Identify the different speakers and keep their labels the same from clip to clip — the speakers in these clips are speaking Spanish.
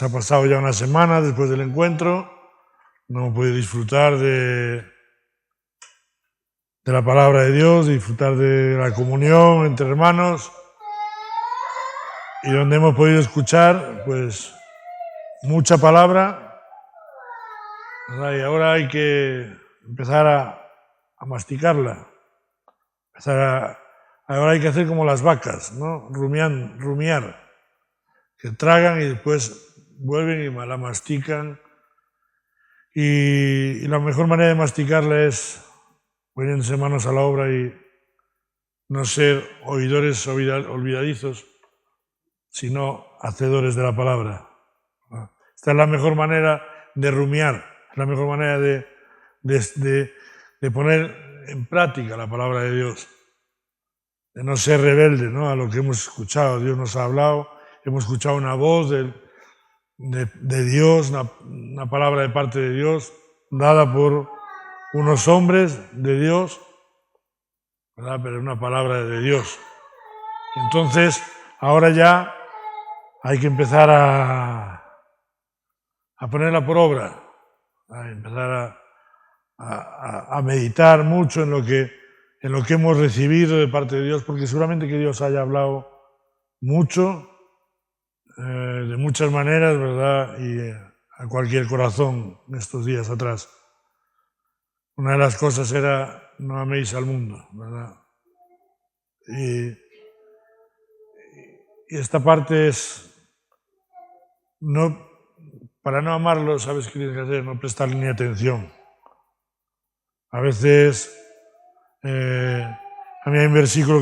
Speaker 1: Apenas ha pasado ya una semana después del encuentro, no hemos podido disfrutar de la palabra de Dios, disfrutar de la comunión entre hermanos, y donde hemos podido escuchar pues mucha palabra, ¿verdad? Y ahora hay que empezar a masticarla, ahora hay que hacer como las vacas, ¿no? Rumiar, que tragan y después vuelven y la mastican. Y la mejor manera de masticarla es poniéndose manos a la obra y no ser oidores olvidadizos, sino hacedores de la palabra. Esta es la mejor manera de rumiar, es la mejor manera de poner en práctica la palabra de Dios, de no ser rebelde, ¿no?, a lo que hemos escuchado. Dios nos ha hablado, hemos escuchado una voz de Dios, una palabra de parte de Dios, dada por unos hombres de Dios, ¿verdad? Pero una palabra de Dios. Entonces, ahora ya hay que empezar a ponerla por obra, a empezar a meditar mucho en lo que hemos recibido de parte de Dios, porque seguramente que Dios haya hablado mucho, de muchas maneras, ¿verdad? Y a cualquier corazón en estos días atrás. Una de las cosas era: no améis al mundo, ¿verdad? Y esta parte es, para no amarlo, ¿sabes qué tienes que hacer? No prestarle ni atención. A veces, a mí hay un versículo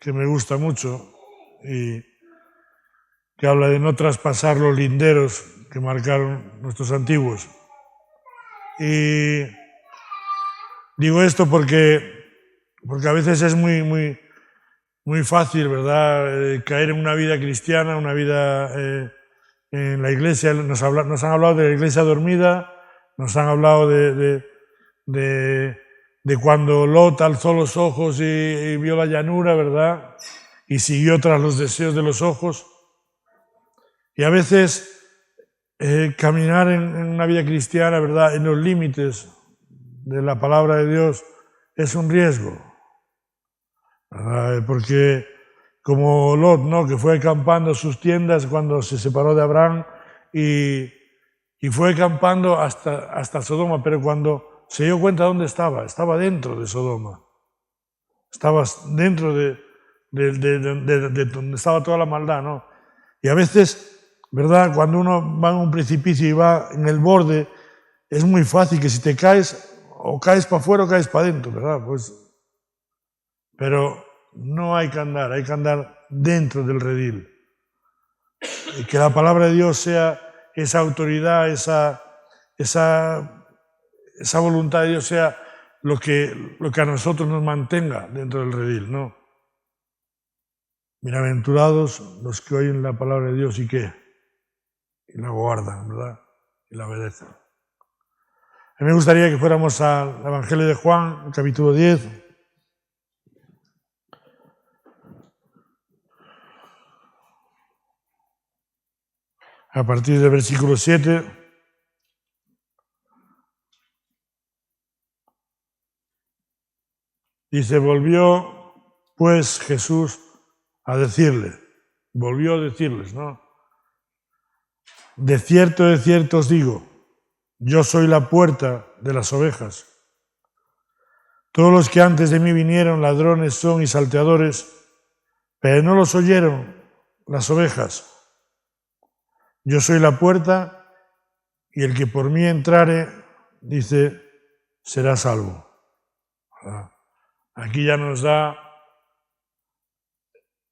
Speaker 1: que me gusta mucho y que habla de no traspasar los linderos que marcaron nuestros antiguos. Y digo esto porque a veces es muy fácil, ¿verdad?, caer en una vida cristiana, una vida en la iglesia. Nos han hablado de la iglesia dormida, nos han hablado de cuando Lot alzó los ojos y vio la llanura, ¿verdad?, y siguió tras los deseos de los ojos. Y a veces caminar en una vida cristiana, ¿verdad?, en los límites de la palabra de Dios es un riesgo, ¿verdad? Porque como Lot, ¿no?, que fue acampando sus tiendas cuando se separó de Abraham y fue acampando hasta Sodoma, pero cuando se dio cuenta de dónde estaba dentro de Sodoma, estaba dentro de donde estaba toda la maldad, ¿no? Y a veces, ¿verdad?, cuando uno va en un precipicio y va en el borde, es muy fácil que si te caes, o caes para afuera o caes para adentro, ¿verdad? Pues, pero no hay que andar dentro del redil. Y que la palabra de Dios sea esa autoridad, esa voluntad de Dios sea lo que a nosotros nos mantenga dentro del redil, ¿no? Bienaventurados los que oyen la palabra de Dios y la guardan, ¿verdad?, y la obedecen. A mí me gustaría que fuéramos al Evangelio de Juan, capítulo 10. A partir del versículo 7. Dice: volvió pues Jesús a decirles, ¿no? De cierto os digo, yo soy la puerta de las ovejas. Todos los que antes de mí vinieron ladrones son y salteadores, pero no los oyeron las ovejas. Yo soy la puerta, y el que por mí entrare, dice, será salvo. Aquí ya nos da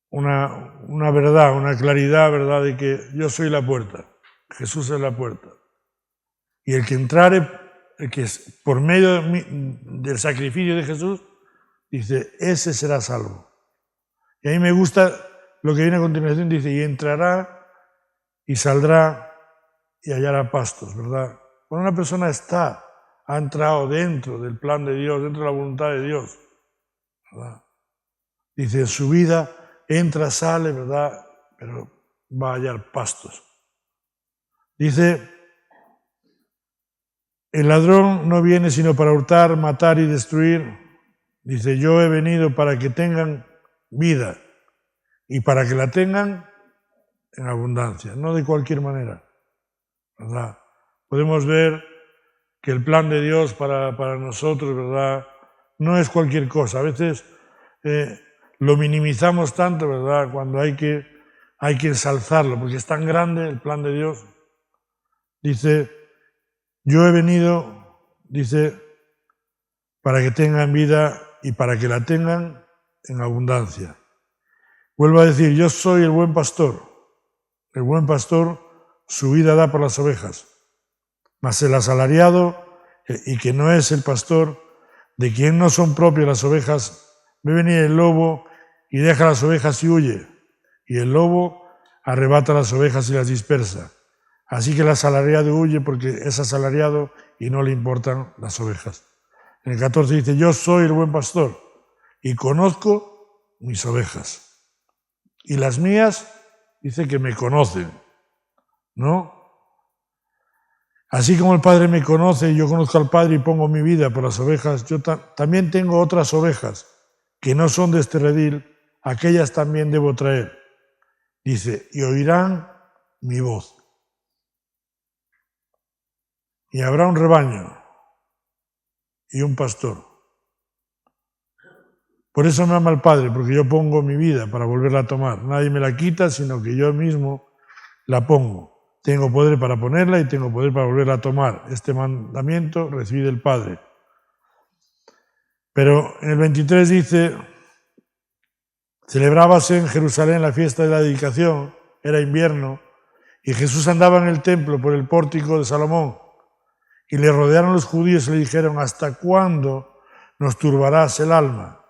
Speaker 1: una verdad, una claridad, ¿verdad?, de que yo soy la puerta, Jesús es la puerta. Y el que entrare, el que es por medio del sacrificio de Jesús, dice, ese será salvo. Y a mí me gusta lo que viene a continuación, dice, y entrará y saldrá y hallará pastos, ¿verdad? Cuando una persona ha entrado dentro del plan de Dios, dentro de la voluntad de Dios, ¿verdad?, dice, en su vida entra, sale, ¿verdad?, pero va a hallar pastos, Dice, el ladrón no viene sino para hurtar, matar y destruir. Dice, yo he venido para que tengan vida y para que la tengan en abundancia, no de cualquier manera, ¿verdad? Podemos ver que el plan de Dios para nosotros, ¿verdad?, no es cualquier cosa. A veces lo minimizamos tanto, ¿verdad?, cuando hay que ensalzarlo, porque es tan grande el plan de Dios. Dice, yo he venido, dice, para que tengan vida y para que la tengan en abundancia. Vuelvo a decir, yo soy el buen pastor. El buen pastor su vida da por las ovejas. Mas el asalariado, y que no es el pastor, de quien no son propias las ovejas, ve venir el lobo y deja las ovejas y huye. Y el lobo arrebata las ovejas y las dispersa. Así que el asalariado huye porque es asalariado y no le importan las ovejas. En el 14 dice, yo soy el buen pastor y conozco mis ovejas. Y las mías, dice que me conocen, ¿no? Así como el Padre me conoce y yo conozco al Padre y pongo mi vida por las ovejas, yo también tengo otras ovejas que no son de este redil, aquellas también debo traer. Dice, y oirán mi voz. Y habrá un rebaño y un pastor. Por eso me ama el Padre, porque yo pongo mi vida para volverla a tomar. Nadie me la quita, sino que yo mismo la pongo. Tengo poder para ponerla y tengo poder para volverla a tomar. Este mandamiento recibí del Padre. Pero en el 23 dice, celebrábase en Jerusalén la fiesta de la dedicación, era invierno, y Jesús andaba en el templo por el pórtico de Salomón, y le rodearon los judíos y le dijeron, ¿hasta cuándo nos turbarás el alma?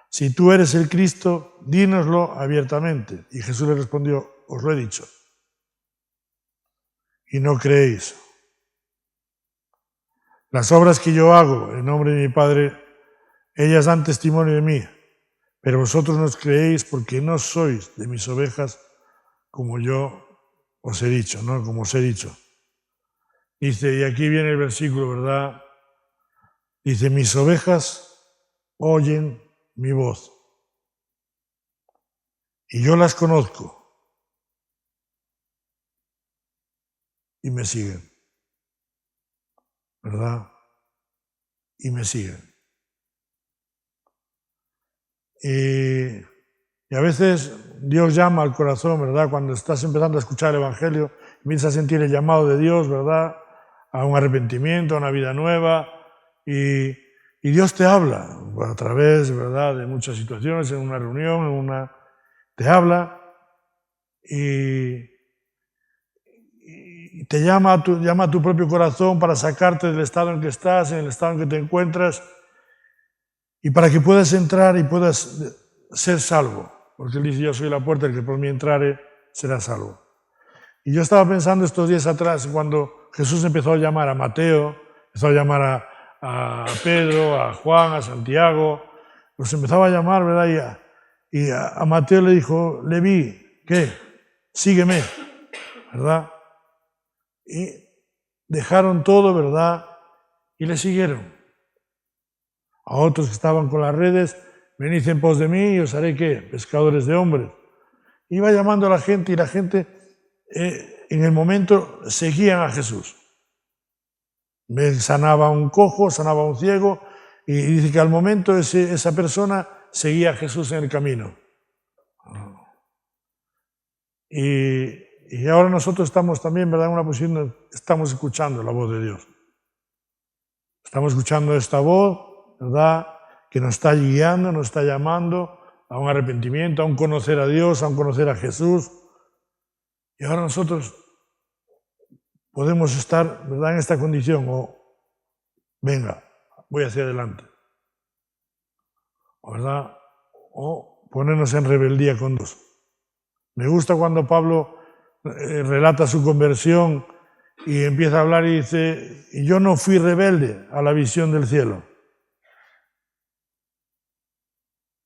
Speaker 1: Si tú eres el Cristo, dínoslo abiertamente. Y Jesús le respondió, os lo he dicho. Y no creéis. Las obras que yo hago en nombre de mi Padre, ellas dan testimonio de mí, pero vosotros no os creéis porque no sois de mis ovejas como yo os he dicho, ¿no? Como os he dicho. Dice, y aquí viene el versículo, ¿verdad? Dice, mis ovejas oyen mi voz y yo las conozco y me siguen, ¿verdad? Y me siguen. Y a veces Dios llama al corazón, ¿verdad? Cuando estás empezando a escuchar el Evangelio, empiezas a sentir el llamado de Dios, ¿verdad? A un arrepentimiento, a una vida nueva. Y Dios te habla a través, ¿verdad?, de muchas situaciones, en una reunión, te habla y te llama a tu propio corazón para sacarte del estado en que estás, en el estado en que te encuentras, y para que puedas entrar y puedas ser salvo. Porque Él dice, yo soy la puerta, el que por mí entrare será salvo. Y yo estaba pensando estos días atrás, cuando Jesús empezó a llamar a Mateo, empezó a llamar a Pedro, a Juan, a Santiago, los empezaba a llamar, ¿verdad? Y a Mateo le dijo, Leví, ¿qué? Sígueme, ¿verdad? Y dejaron todo, ¿verdad? Y le siguieron. A otros que estaban con las redes, venid en pos de mí y os haré, ¿qué? Pescadores de hombres. Iba llamando a la gente y la gente en el momento seguían a Jesús. Sanaba a un cojo, sanaba a un ciego, y dice que al momento esa persona seguía a Jesús en el camino. Y ahora nosotros estamos también, ¿verdad?, en una posición, estamos escuchando la voz de Dios. Estamos escuchando esta voz, ¿verdad?, que nos está guiando, nos está llamando a un arrepentimiento, a un conocer a Dios, a un conocer a Jesús. Y ahora nosotros podemos estar, ¿verdad?, en esta condición, o venga, voy hacia adelante, ¿verdad?, o ponernos en rebeldía con Dios. Me gusta cuando Pablo relata su conversión y empieza a hablar y dice, y yo no fui rebelde a la visión del cielo.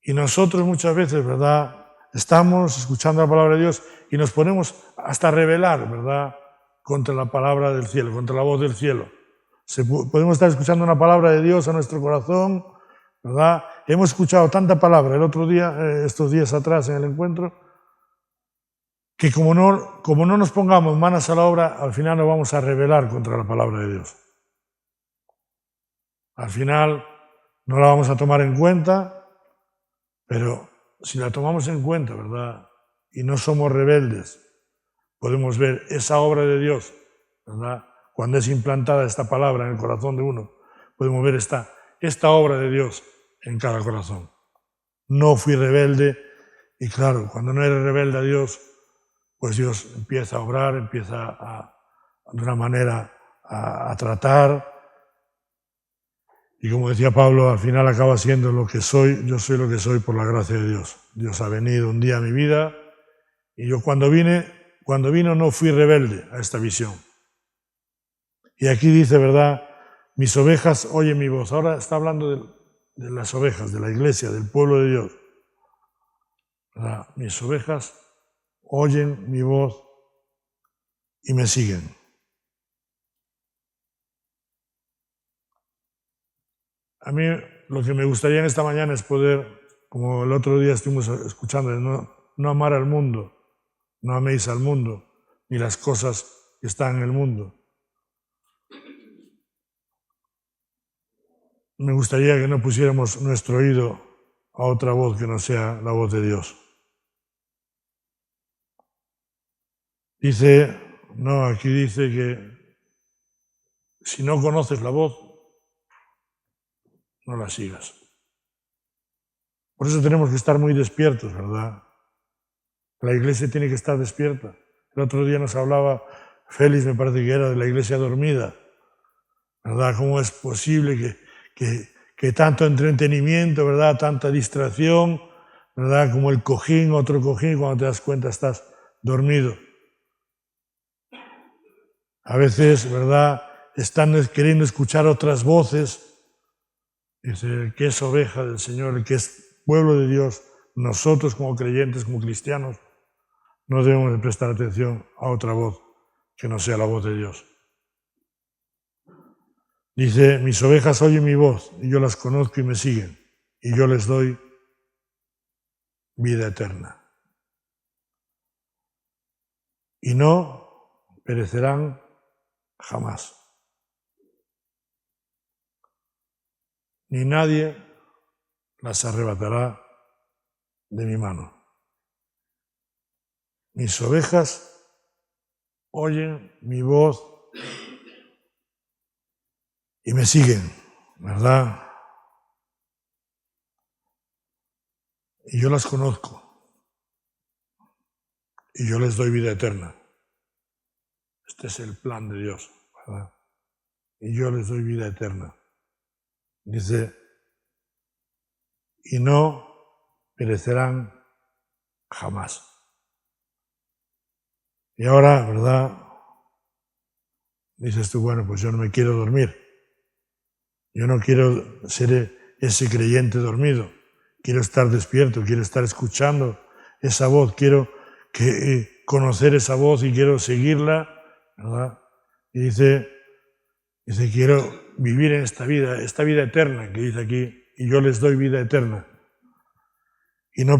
Speaker 1: Y nosotros muchas veces, ¿verdad?, estamos escuchando la palabra de Dios y nos ponemos hasta a rebelar, ¿verdad?, contra la palabra del cielo, contra la voz del cielo. Podemos estar escuchando una palabra de Dios a nuestro corazón, ¿verdad? Hemos escuchado tanta palabra el otro día, estos días atrás en el encuentro, que como no nos pongamos manos a la obra, al final nos vamos a rebelar contra la palabra de Dios. Al final no la vamos a tomar en cuenta, pero si la tomamos en cuenta, ¿verdad? Y no somos rebeldes, podemos ver esa obra de Dios, ¿verdad? Cuando es implantada esta palabra en el corazón de uno, podemos ver esta obra de Dios en cada corazón. No fui rebelde, y claro, cuando no eres rebelde a Dios, pues Dios empieza a obrar, empieza de una manera a tratar. Y como decía Pablo, al final acaba siendo lo que soy. Yo soy lo que soy por la gracia de Dios. Dios ha venido un día a mi vida y yo cuando vino no fui rebelde a esta visión. Y aquí dice, ¿verdad? Mis ovejas oyen mi voz. Ahora está hablando de las ovejas, de la iglesia, del pueblo de Dios. ¿Verdad? Mis ovejas oyen mi voz y me siguen. A mí lo que me gustaría en esta mañana es poder, como el otro día estuvimos escuchando, no amar al mundo, no améis al mundo, ni las cosas que están en el mundo. Me gustaría que no pusiéramos nuestro oído a otra voz que no sea la voz de Dios. Aquí dice que si no conoces la voz, no la sigas. Por eso tenemos que estar muy despiertos, ¿verdad? La iglesia tiene que estar despierta. El otro día nos hablaba Félix, me parece que era, de la iglesia dormida, ¿verdad? ¿Cómo es posible que tanto entretenimiento, ¿verdad? Tanta distracción, ¿verdad? Como el cojín, otro cojín, cuando te das cuenta estás dormido. A veces, ¿verdad? Están queriendo escuchar otras voces. Dice, el que es oveja del Señor, el que es pueblo de Dios, nosotros como creyentes, como cristianos, no debemos de prestar atención a otra voz que no sea la voz de Dios. Dice, mis ovejas oyen mi voz y yo las conozco y me siguen y yo les doy vida eterna. Y no perecerán jamás. Ni nadie las arrebatará de mi mano. Mis ovejas oyen mi voz y me siguen, ¿verdad? Y yo las conozco. Y yo les doy vida eterna. Este es el plan de Dios, ¿verdad? Y yo les doy vida eterna. Dice, y no perecerán jamás. Y ahora, ¿verdad? Dices tú, bueno, pues yo no me quiero dormir. Yo no quiero ser ese creyente dormido. Quiero estar despierto, quiero estar escuchando esa voz, quiero conocer esa voz y quiero seguirla, ¿verdad? Y dice, quiero vivir en esta vida eterna que dice aquí, y yo les doy vida eterna. Y no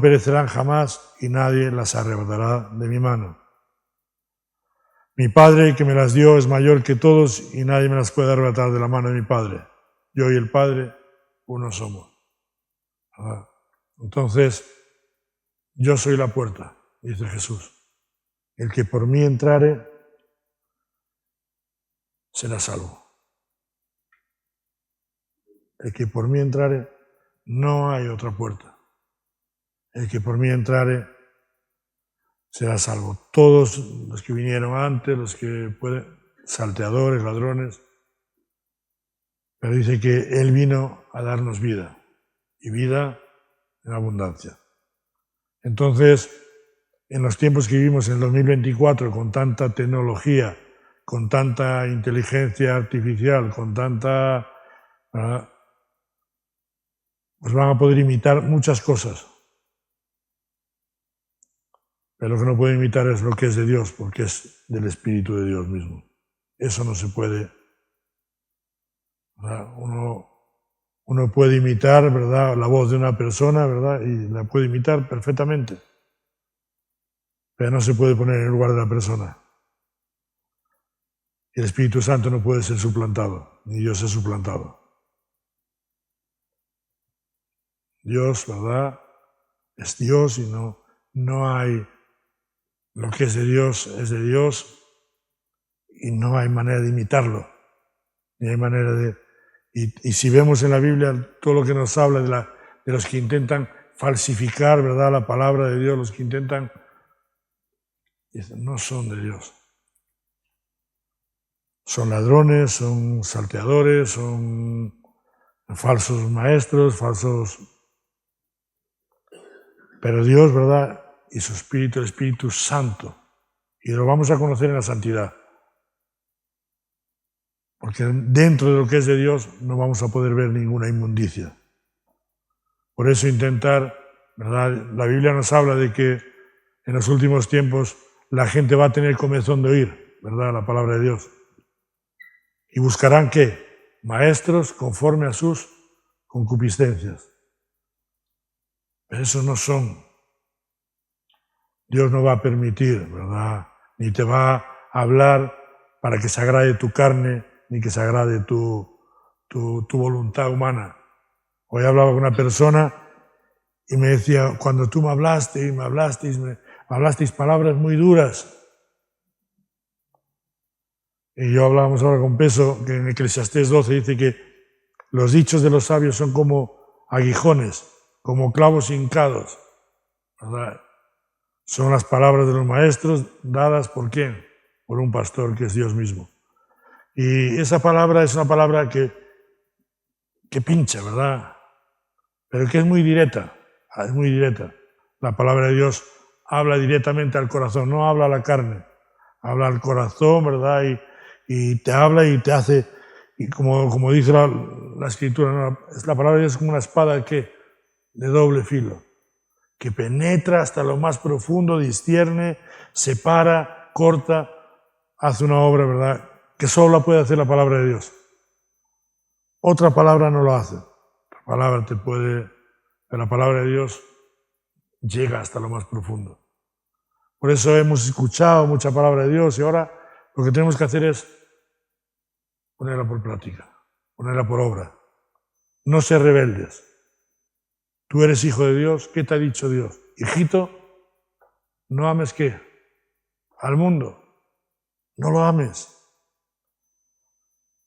Speaker 1: perecerán jamás y nadie las arrebatará de mi mano. Mi Padre que me las dio es mayor que todos y nadie me las puede arrebatar de la mano de mi Padre. Yo y el Padre uno somos. ¿Verdad? Entonces, yo soy la puerta, dice Jesús. El que por mí entrare será salvo. El que por mí entrare, no hay otra puerta. El que por mí entrare será salvo. Todos los que vinieron antes, los que pueden, salteadores, ladrones, pero dice que Él vino a darnos vida, y vida en abundancia. Entonces, en los tiempos que vivimos en el 2024, con tanta tecnología, con tanta inteligencia artificial, con tanta... pues van a poder imitar muchas cosas. Pero lo que no puede imitar es lo que es de Dios, porque es del Espíritu de Dios mismo. Eso no se puede. ¿Verdad? Uno puede imitar, ¿verdad?, la voz de una persona, ¿verdad?, y la puede imitar perfectamente. Pero no se puede poner en el lugar de la persona. Y el Espíritu Santo no puede ser suplantado, ni Dios es suplantado. Dios, ¿verdad?, es Dios y no hay, lo que es de Dios y no hay manera de imitarlo, ni hay manera de... Y si vemos en la Biblia todo lo que nos habla de los que intentan falsificar, ¿verdad?, la palabra de Dios, los que intentan, no son de Dios. Son ladrones, son salteadores, son falsos maestros, falsos... Pero Dios, ¿verdad?, y su Espíritu, el Espíritu Santo, y lo vamos a conocer en la santidad. Porque dentro de lo que es de Dios no vamos a poder ver ninguna inmundicia. Por eso intentar, ¿verdad? La Biblia nos habla de que en los últimos tiempos la gente va a tener comezón de oír, ¿verdad?, la palabra de Dios. Y buscarán, ¿qué? Maestros conforme a sus concupiscencias. Pero eso no son. Dios no va a permitir, ¿verdad?, ni te va a hablar para que se agrade tu carne, ni que se agrade tu voluntad humana. Hoy hablaba con una persona y me decía, cuando tú me hablasteis palabras muy duras. Y yo hablábamos ahora con Peso, que en Eclesiastés 12 dice que los dichos de los sabios son como aguijones, como clavos hincados, ¿verdad? Son las palabras de los maestros dadas ¿por quién? Por un pastor que es Dios mismo. Y esa palabra es una palabra que pincha, ¿verdad? Pero que es muy directa, es muy directa. La palabra de Dios habla directamente al corazón, no habla a la carne, habla al corazón, ¿verdad? Y te habla y te hace, y como dice la Escritura, ¿no?, la palabra de Dios es como una espada que de doble filo, que penetra hasta lo más profundo, discierne, separa, corta, hace una obra, ¿verdad?, que solo la puede hacer la palabra de Dios. Otra palabra no lo hace. La palabra pero la palabra de Dios llega hasta lo más profundo. Por eso hemos escuchado mucha palabra de Dios y ahora lo que tenemos que hacer es ponerla por práctica, ponerla por obra. No ser rebeldes. Tú eres hijo de Dios, ¿qué te ha dicho Dios? Hijito, no ames ¿qué? Al mundo. No lo ames.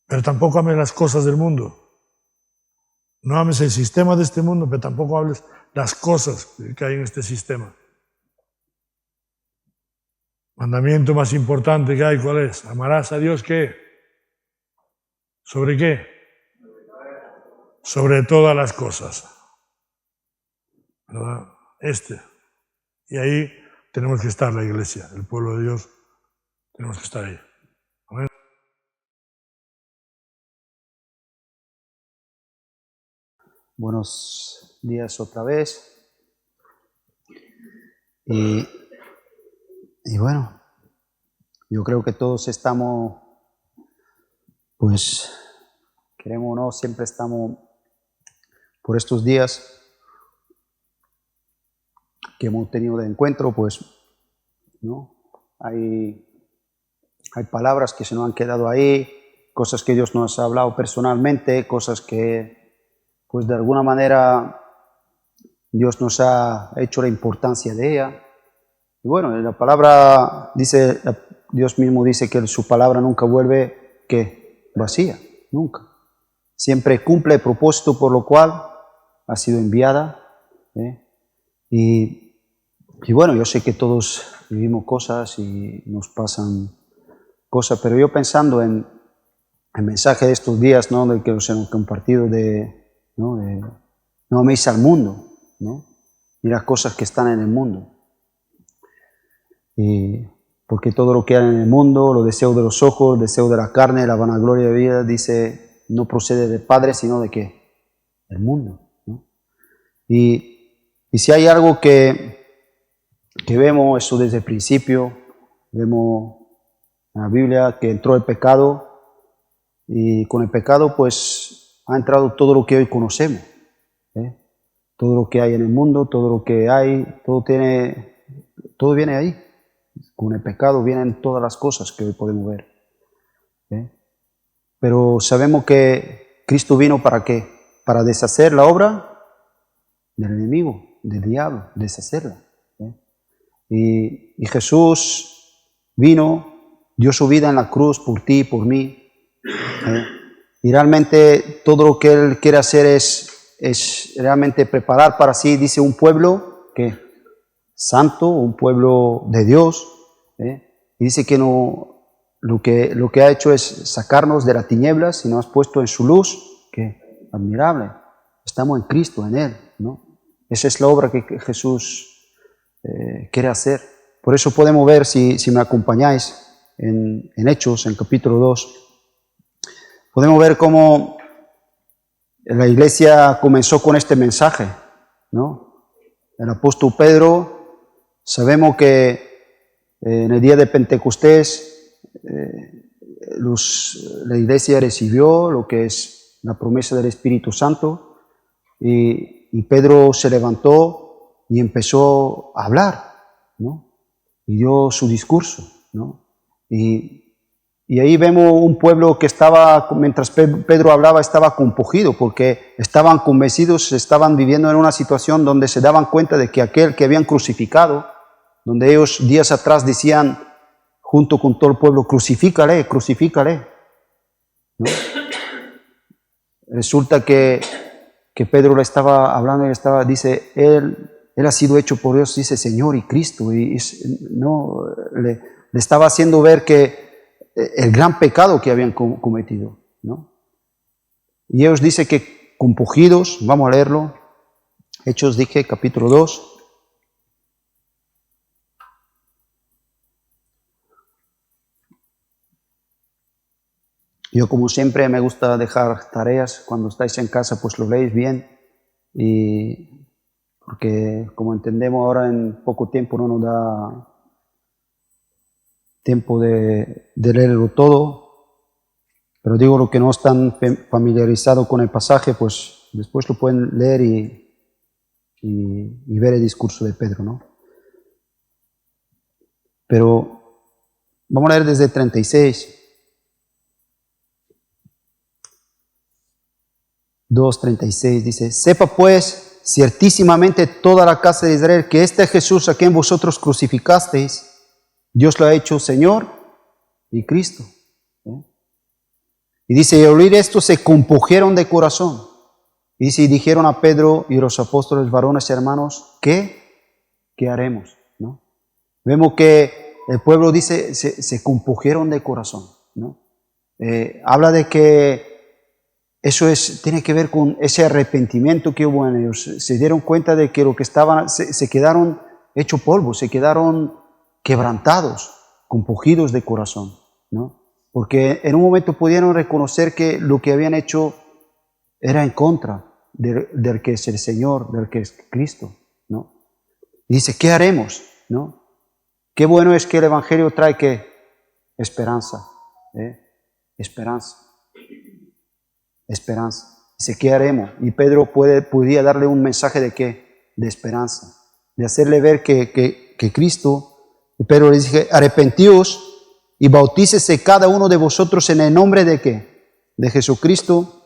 Speaker 1: Pero tampoco ames las cosas del mundo. No ames el sistema de este mundo, pero tampoco hables las cosas que hay en este sistema. Mandamiento más importante que hay, ¿cuál es? Amarás a Dios, ¿qué? ¿Sobre qué? Sobre todas las cosas. ¿Verdad? Y ahí tenemos que estar la iglesia, el pueblo de Dios, tenemos que estar ahí. Amén.
Speaker 2: Buenos días otra vez. Y bueno, yo creo que todos estamos, pues, queremos o no, siempre estamos por estos días que hemos tenido de encuentro, pues, ¿no? Hay palabras que se nos han quedado ahí, cosas que Dios nos ha hablado personalmente, cosas que, pues, de alguna manera Dios nos ha hecho la importancia de ella. Y bueno, la palabra dice, Dios mismo dice que su palabra nunca vuelve, ¿qué? Vacía, nunca. Siempre cumple el propósito por lo cual ha sido enviada. Y bueno, yo sé que todos vivimos cosas y nos pasan cosas, pero yo pensando en el mensaje de estos días, ¿no?, del que os hemos compartido no améis al mundo, ¿no? Y las cosas que están en el mundo. Porque todo lo que hay en el mundo, los deseos de los ojos, el deseo de la carne, la vanagloria de la vida, dice, no procede del Padre, sino de ¿qué? Del mundo, ¿no? Y si hay algo que que vemos eso desde el principio. Vemos en la Biblia que entró el pecado y con el pecado pues ha entrado todo lo que hoy conocemos. Todo lo que hay en el mundo, todo lo que hay, todo viene ahí. Con el pecado vienen todas las cosas que hoy podemos ver. Pero sabemos que Cristo vino ¿para qué? Para deshacer la obra del enemigo, del diablo, deshacerla. Y Jesús vino, dio su vida en la cruz por ti y por mí. Y realmente todo lo que Él quiere hacer es realmente preparar para sí, dice, un pueblo que santo, un pueblo de Dios. Y dice que no, lo que ha hecho es sacarnos de las tinieblas y nos ha puesto en su luz, que admirable. Estamos en Cristo, en Él, ¿no? Esa es la obra que Jesús quiere hacer. Por eso podemos ver, si me acompañáis, en Hechos, en capítulo 2, podemos ver cómo la iglesia comenzó con este mensaje, ¿no? El apóstol Pedro, sabemos que en el día de Pentecostés la iglesia recibió lo que es la promesa del Espíritu Santo y Pedro se levantó y empezó a hablar, ¿no? Y dio su discurso, ¿no? Y ahí vemos un pueblo que estaba, mientras Pedro hablaba, estaba compungido porque estaban convencidos, estaban viviendo en una situación donde se daban cuenta de que aquel que habían crucificado, donde ellos días atrás decían, junto con todo el pueblo, crucifícale, crucifícale, ¿no? Resulta que Pedro le estaba hablando y dice, él ha sido hecho por Dios, dice Señor y Cristo, y no, le estaba haciendo ver que el gran pecado que habían cometido, ¿no? Y ellos dicen que compungidos, vamos a leerlo, Hechos, dije, capítulo 2. Yo, como siempre, me gusta dejar tareas. Cuando estáis en casa, pues lo leéis bien. Y porque, como entendemos ahora, en poco tiempo no nos da tiempo de leerlo todo. Pero digo, lo que no están familiarizados con el pasaje, pues después lo pueden leer y ver el discurso de Pedro, ¿no? Pero vamos a leer desde 36. 2:36 dice, sepa pues ciertísimamente toda la casa de Israel que este Jesús a quien vosotros crucificasteis, Dios lo ha hecho Señor y Cristo. Y dice, y al oír esto se compungieron de corazón. Y dice, y dijeron a Pedro y los apóstoles, varones hermanos, ¿qué haremos? ¿No? Vemos que el pueblo dice, se compungieron de corazón, ¿no? Habla de que eso tiene que ver con ese arrepentimiento que hubo en ellos. Se dieron cuenta de que lo que estaban, se quedaron hecho polvo, se quedaron quebrantados, compungidos de corazón, ¿no? Porque en un momento pudieron reconocer que lo que habían hecho era en contra del que es el Señor, del que es Cristo, ¿no? Y dice, ¿qué haremos? ¿No? Qué bueno es que el Evangelio trae ¿qué? Esperanza, esperanza. Esperanza. Dice, ¿qué haremos? Y Pedro podía darle un mensaje de ¿qué? De esperanza, de hacerle ver que Cristo, y Pedro le dice, arrepentíos y bautícese cada uno de vosotros en el nombre de ¿qué? De Jesucristo,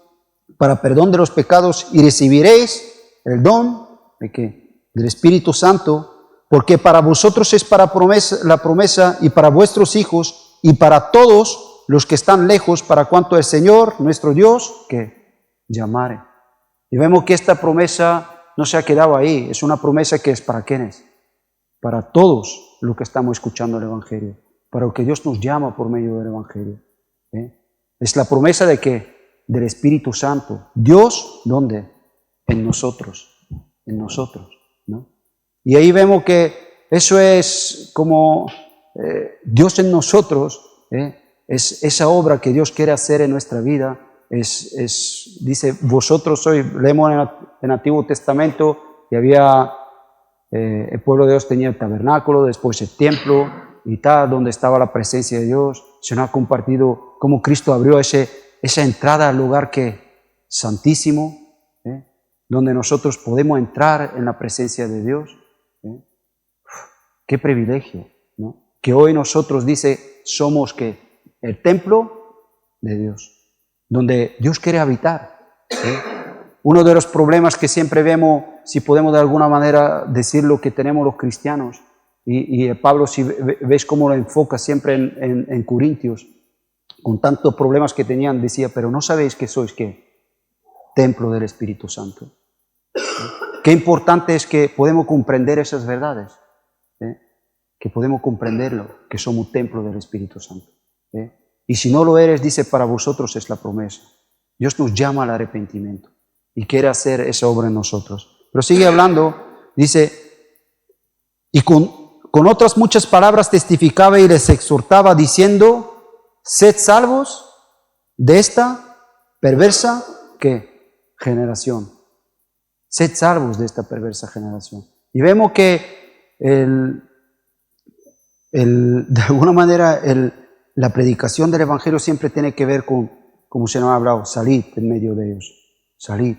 Speaker 2: para perdón de los pecados, y recibiréis el don de ¿qué? Del Espíritu Santo, porque para vosotros es la promesa y para vuestros hijos y para todos los que están lejos, para cuanto el Señor, nuestro Dios, que llamare. Y vemos que esta promesa no se ha quedado ahí, es una promesa que es para ¿quiénes? Para todos los que estamos escuchando el Evangelio, para lo que Dios nos llama por medio del Evangelio. Es la promesa de ¿qué? Del Espíritu Santo. Dios, ¿dónde? En nosotros, ¿no? Y ahí vemos que eso es como Dios en nosotros, es esa obra que Dios quiere hacer en nuestra vida. Dice, vosotros sois, leemos en el Antiguo Testamento, y había El pueblo de Dios tenía el tabernáculo, después el templo y tal, donde estaba la presencia de Dios. Se nos ha compartido cómo Cristo abrió esa entrada al lugar santísimo, donde nosotros podemos entrar en la presencia de Dios. Qué privilegio, ¿no? Que hoy nosotros dice somos el templo de Dios, donde Dios quiere habitar. Uno de los problemas que siempre vemos, si podemos de alguna manera decirlo, que tenemos los cristianos, y Pablo, si ves cómo lo enfoca siempre en Corintios, con tantos problemas que tenían, decía, pero ¿no sabéis que sois qué? Templo del Espíritu Santo. Qué importante es que podemos comprender esas verdades, que podemos comprenderlo, que somos templo del Espíritu Santo. Y si no lo eres, dice, para vosotros es la promesa. Dios nos llama al arrepentimiento y quiere hacer esa obra en nosotros. Pero sigue hablando, dice, y con otras muchas palabras testificaba y les exhortaba diciendo, sed salvos de esta perversa generación. Sed salvos de esta perversa generación. Y vemos que de alguna manera la predicación del Evangelio siempre tiene que ver con, como se nos ha hablado, salid en medio de ellos. Salid,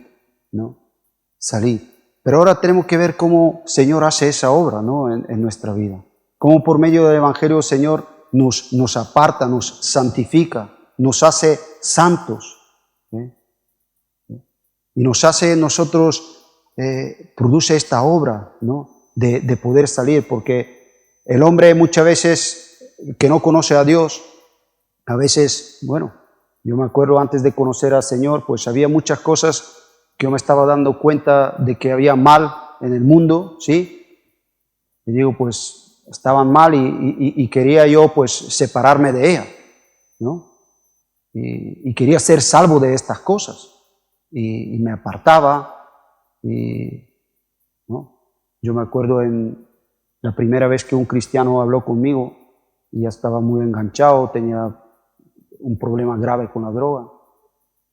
Speaker 2: ¿no? Salid. Pero ahora tenemos que ver cómo el Señor hace esa obra, ¿no? en nuestra vida. Cómo por medio del Evangelio el Señor nos aparta, nos santifica, nos hace santos. Y nos hace nosotros, produce esta obra, ¿no? de poder salir, porque el hombre muchas veces que no conoce a Dios, a veces, bueno, yo me acuerdo antes de conocer al Señor, pues había muchas cosas que yo me estaba dando cuenta de que había mal en el mundo, ¿sí? Y digo, pues estaban mal y quería yo pues separarme de ella, ¿no? Y quería ser salvo de estas cosas. Y me apartaba, ¿no? Yo me acuerdo en la primera vez que un cristiano habló conmigo, y ya estaba muy enganchado, tenía un problema grave con la droga.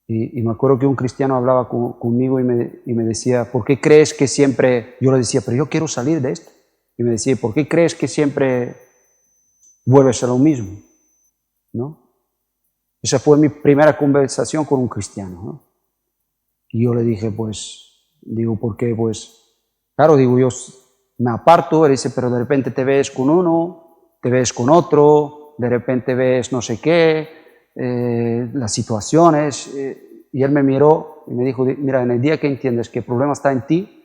Speaker 2: Y me acuerdo que un cristiano hablaba conmigo y me decía, ¿por qué crees que siempre? Yo le decía, pero yo quiero salir de esto. Y me decía, ¿por qué crees que siempre vuelves a lo mismo? ¿No? Esa fue mi primera conversación con un cristiano, ¿no? Y yo le dije, ¿por qué? Pues, claro, digo, yo me aparto. Él dice, pero de repente te ves con uno, te ves con otro, de repente ves no sé qué, las situaciones. Y él me miró y me dijo, mira, en el día que entiendes que el problema está en ti,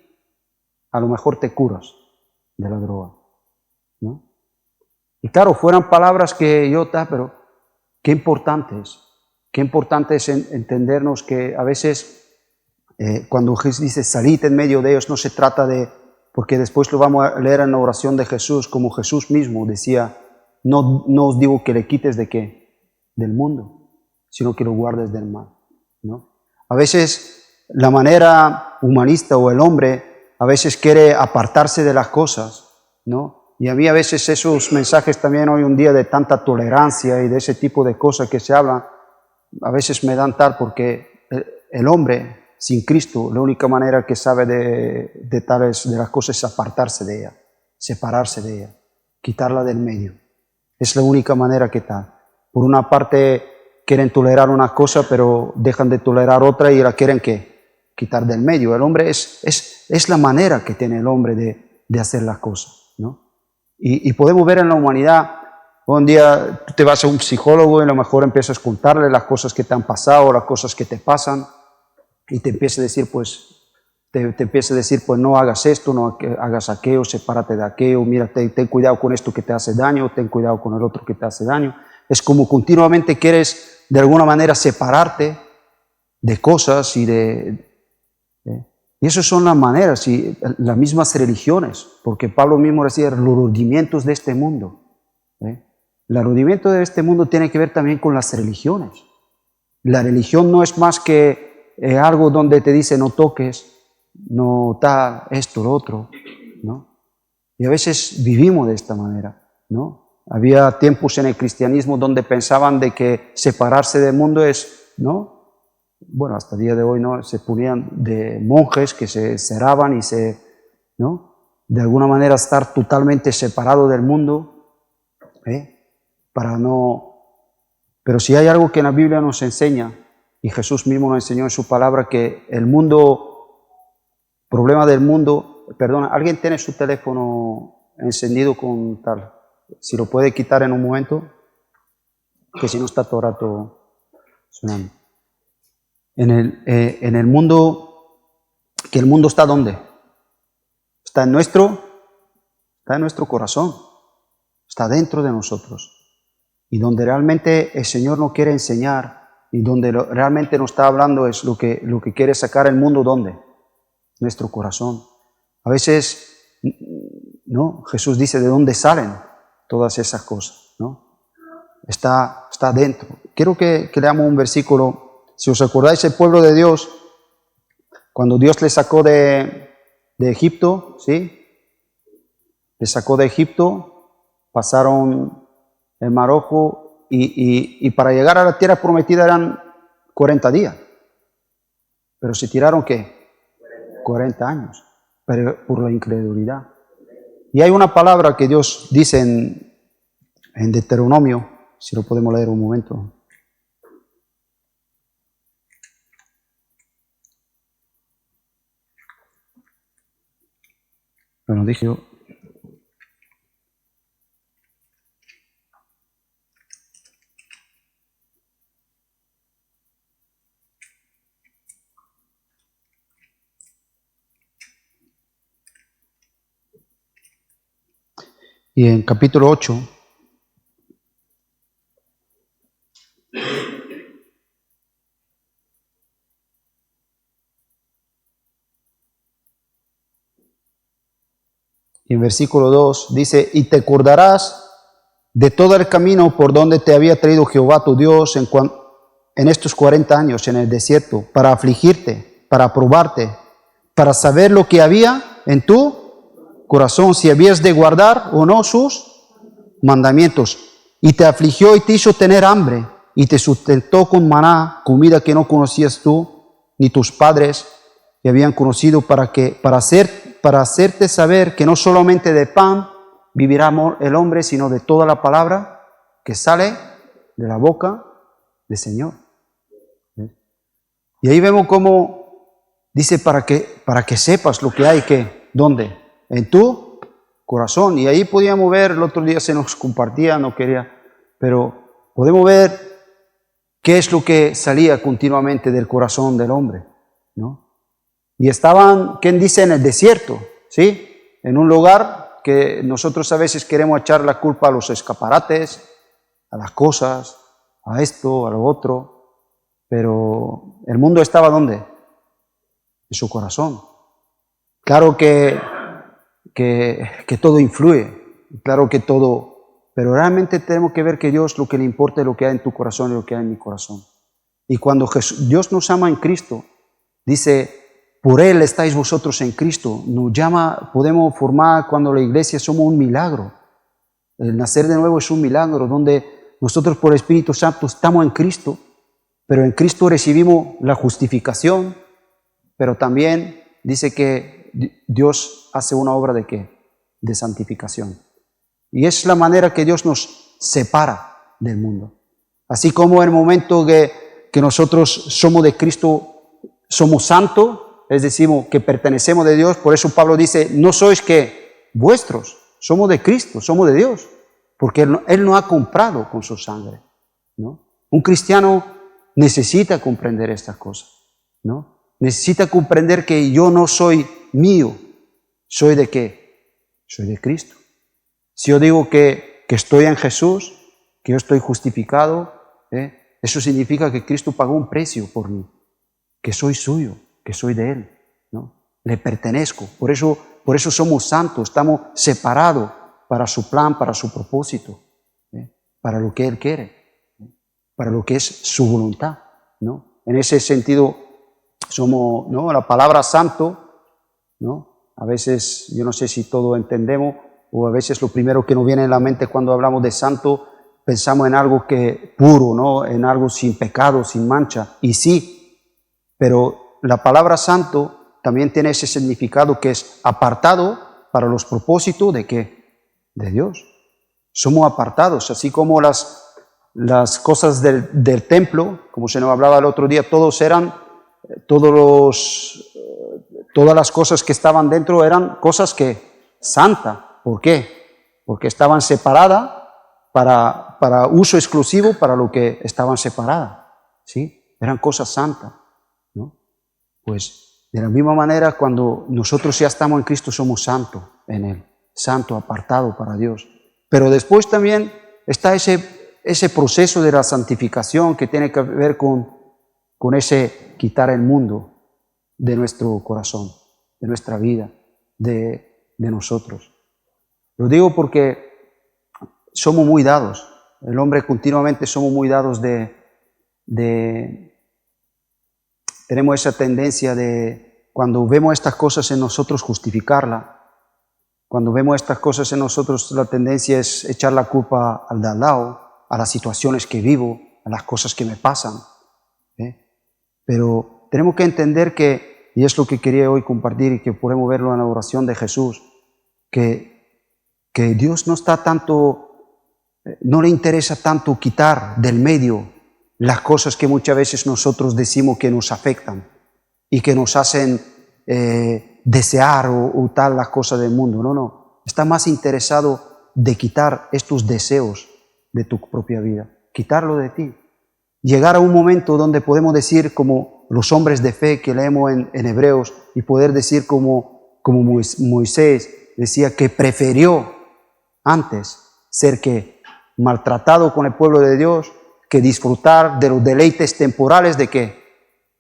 Speaker 2: a lo mejor te curas de la droga, ¿no? Y claro, fueron palabras que pero qué importante es entendernos que a veces cuando Jesús dice salid en medio de ellos, no se trata de, porque después lo vamos a leer en la oración de Jesús, como Jesús mismo decía, no os digo que le quites de qué, del mundo, sino que lo guardes del mal, ¿no? A veces la manera humanista o el hombre a veces quiere apartarse de las cosas, ¿no? Y a mí a veces esos mensajes también hoy en día de tanta tolerancia y de ese tipo de cosas que se hablan, a veces me dan tal porque el hombre sin Cristo, la única manera que sabe de las cosas es apartarse de ella, separarse de ella, quitarla del medio. Es la única manera que tal. Por una parte quieren tolerar una cosa, pero dejan de tolerar otra y la quieren quitar del medio. El hombre es la manera que tiene el hombre de hacer las cosas, ¿no? Y podemos ver en la humanidad, un día tú te vas a un psicólogo y a lo mejor empiezas a contarle las cosas que te han pasado, las cosas que te pasan, y te empieza a decir, pues no hagas esto, no hagas aquello, sepárate de aquello, mira, ten cuidado con esto que te hace daño, ten cuidado con el otro que te hace daño. Es como continuamente quieres de alguna manera separarte de cosas y esas son las maneras y las mismas religiones, porque Pablo mismo decía los rudimientos de este mundo. El rudimiento de este mundo tiene que ver también con las religiones. La religión no es más que algo donde te dice no toques, no tal, esto, lo otro, ¿no? Y a veces vivimos de esta manera, ¿no? Había tiempos en el cristianismo donde pensaban de que separarse del mundo es, ¿no? Bueno, hasta el día de hoy, ¿no? Se ponían de monjes que se cerraban ¿no? de alguna manera estar totalmente separado del mundo, para no... Pero si hay algo que en la Biblia nos enseña, y Jesús mismo nos enseñó en su palabra, que el mundo, problema del mundo, perdona, ¿alguien tiene su teléfono encendido con tal? Si lo puede quitar en un momento, que si no está todo el rato sonando. En el mundo, que el mundo está ¿dónde? Está en nuestro corazón, está dentro de nosotros. Y donde realmente el Señor nos quiere enseñar y donde realmente nos está hablando es lo que quiere sacar el mundo, ¿dónde? Nuestro corazón. A veces, ¿no? Jesús dice de dónde salen todas esas cosas, ¿no? Está dentro. Quiero que leamos un versículo. Si os acordáis, el pueblo de Dios, cuando Dios le sacó de Egipto, ¿sí? Le sacó de Egipto, pasaron el Mar Rojo y para llegar a la tierra prometida eran 40 días. Pero se tiraron, ¿qué? 40 años, pero por la incredulidad. Y hay una palabra que Dios dice en Deuteronomio, si lo podemos leer un momento. Bueno, dije yo. Y en capítulo 8, y en versículo 2 dice, y te acordarás de todo el camino por donde te había traído Jehová tu Dios en estos 40 años en el desierto, para afligirte, para probarte, para saber lo que había en tu corazón, si habías de guardar o no sus mandamientos. Y te afligió y te hizo tener hambre, y te sustentó con maná, comida que no conocías tú, ni tus padres que habían conocido, para hacerte saber que no solamente de pan vivirá el hombre, sino de toda la palabra que sale de la boca del Señor. Y ahí vemos cómo dice para que sepas lo que hay, que ¿dónde? En tu corazón. Y ahí podíamos ver, el otro día se nos compartía, no quería, pero podemos ver qué es lo que salía continuamente del corazón del hombre, ¿no? Y estaban, ¿quién dice? En el desierto, ¿sí? En un lugar que nosotros a veces queremos echar la culpa a los escaparates, a las cosas, a esto, a lo otro, pero el mundo estaba ¿dónde? En su corazón. Claro que todo influye, claro que todo, pero realmente tenemos que ver que Dios lo que le importa es lo que hay en tu corazón y lo que hay en mi corazón. Y cuando Dios nos ama en Cristo, dice, por Él estáis vosotros en Cristo, nos llama, podemos formar cuando la iglesia somos un milagro. El nacer de nuevo es un milagro, donde nosotros por el Espíritu Santo estamos en Cristo, pero en Cristo recibimos la justificación, pero también dice que Dios hace una obra ¿de qué? De santificación. Y es la manera que Dios nos separa del mundo. Así como en el momento que nosotros somos de Cristo, somos santos, es decir, que pertenecemos de Dios, por eso Pablo dice, no sois que vuestros, somos de Cristo, somos de Dios, porque Él nos ha comprado con su sangre, ¿no? Un cristiano necesita comprender estas cosas, ¿no? Necesita comprender que yo no soy mío, ¿soy de qué? Soy de Cristo. Si yo digo que estoy en Jesús, que yo estoy justificado, eso significa que Cristo pagó un precio por mí, que soy suyo, que soy de Él, ¿no? Le pertenezco. Por eso somos santos, estamos separados para su plan, para su propósito, para lo que Él quiere, para lo que es su voluntad, ¿no? En ese sentido somos, ¿no? La palabra santo, ¿no? A veces, yo no sé si todo entendemos, o a veces lo primero que nos viene en la mente cuando hablamos de santo, pensamos en algo que puro, ¿no? En algo sin pecado, sin mancha, y sí, pero la palabra santo también tiene ese significado que es apartado para los propósitos ¿de qué? De Dios. Somos apartados, así como las cosas del templo, como se nos hablaba el otro día, todas las cosas que estaban dentro eran cosas que santas. ¿Por qué? Porque estaban separadas para uso exclusivo para lo que estaban separadas, ¿sí? Eran cosas santas, ¿no? Pues de la misma manera, cuando nosotros ya estamos en Cristo, somos santos en Él, santo, apartado para Dios. Pero después también está ese proceso de la santificación que tiene que ver con ese quitar el mundo de nuestro corazón, de nuestra vida, de nosotros. Lo digo porque somos muy dados, el hombre continuamente somos muy dados tenemos esa tendencia de, cuando vemos estas cosas en nosotros, justificarla. Cuando vemos estas cosas en nosotros, la tendencia es echar la culpa al de al lado, a las situaciones que vivo, a las cosas que me pasan. Pero tenemos que entender que, y es lo que quería hoy compartir y que podemos verlo en la oración de Jesús, que Dios no le interesa tanto quitar del medio las cosas que muchas veces nosotros decimos que nos afectan y que nos hacen desear o tal las cosas del mundo. No. Está más interesado de quitar estos deseos de tu propia vida, quitarlo de ti. Llegar a un momento donde podemos decir, como los hombres de fe que leemos en Hebreos, y poder decir como Moisés decía, que prefirió antes ser que maltratado con el pueblo de Dios, que disfrutar de los deleites temporales de qué?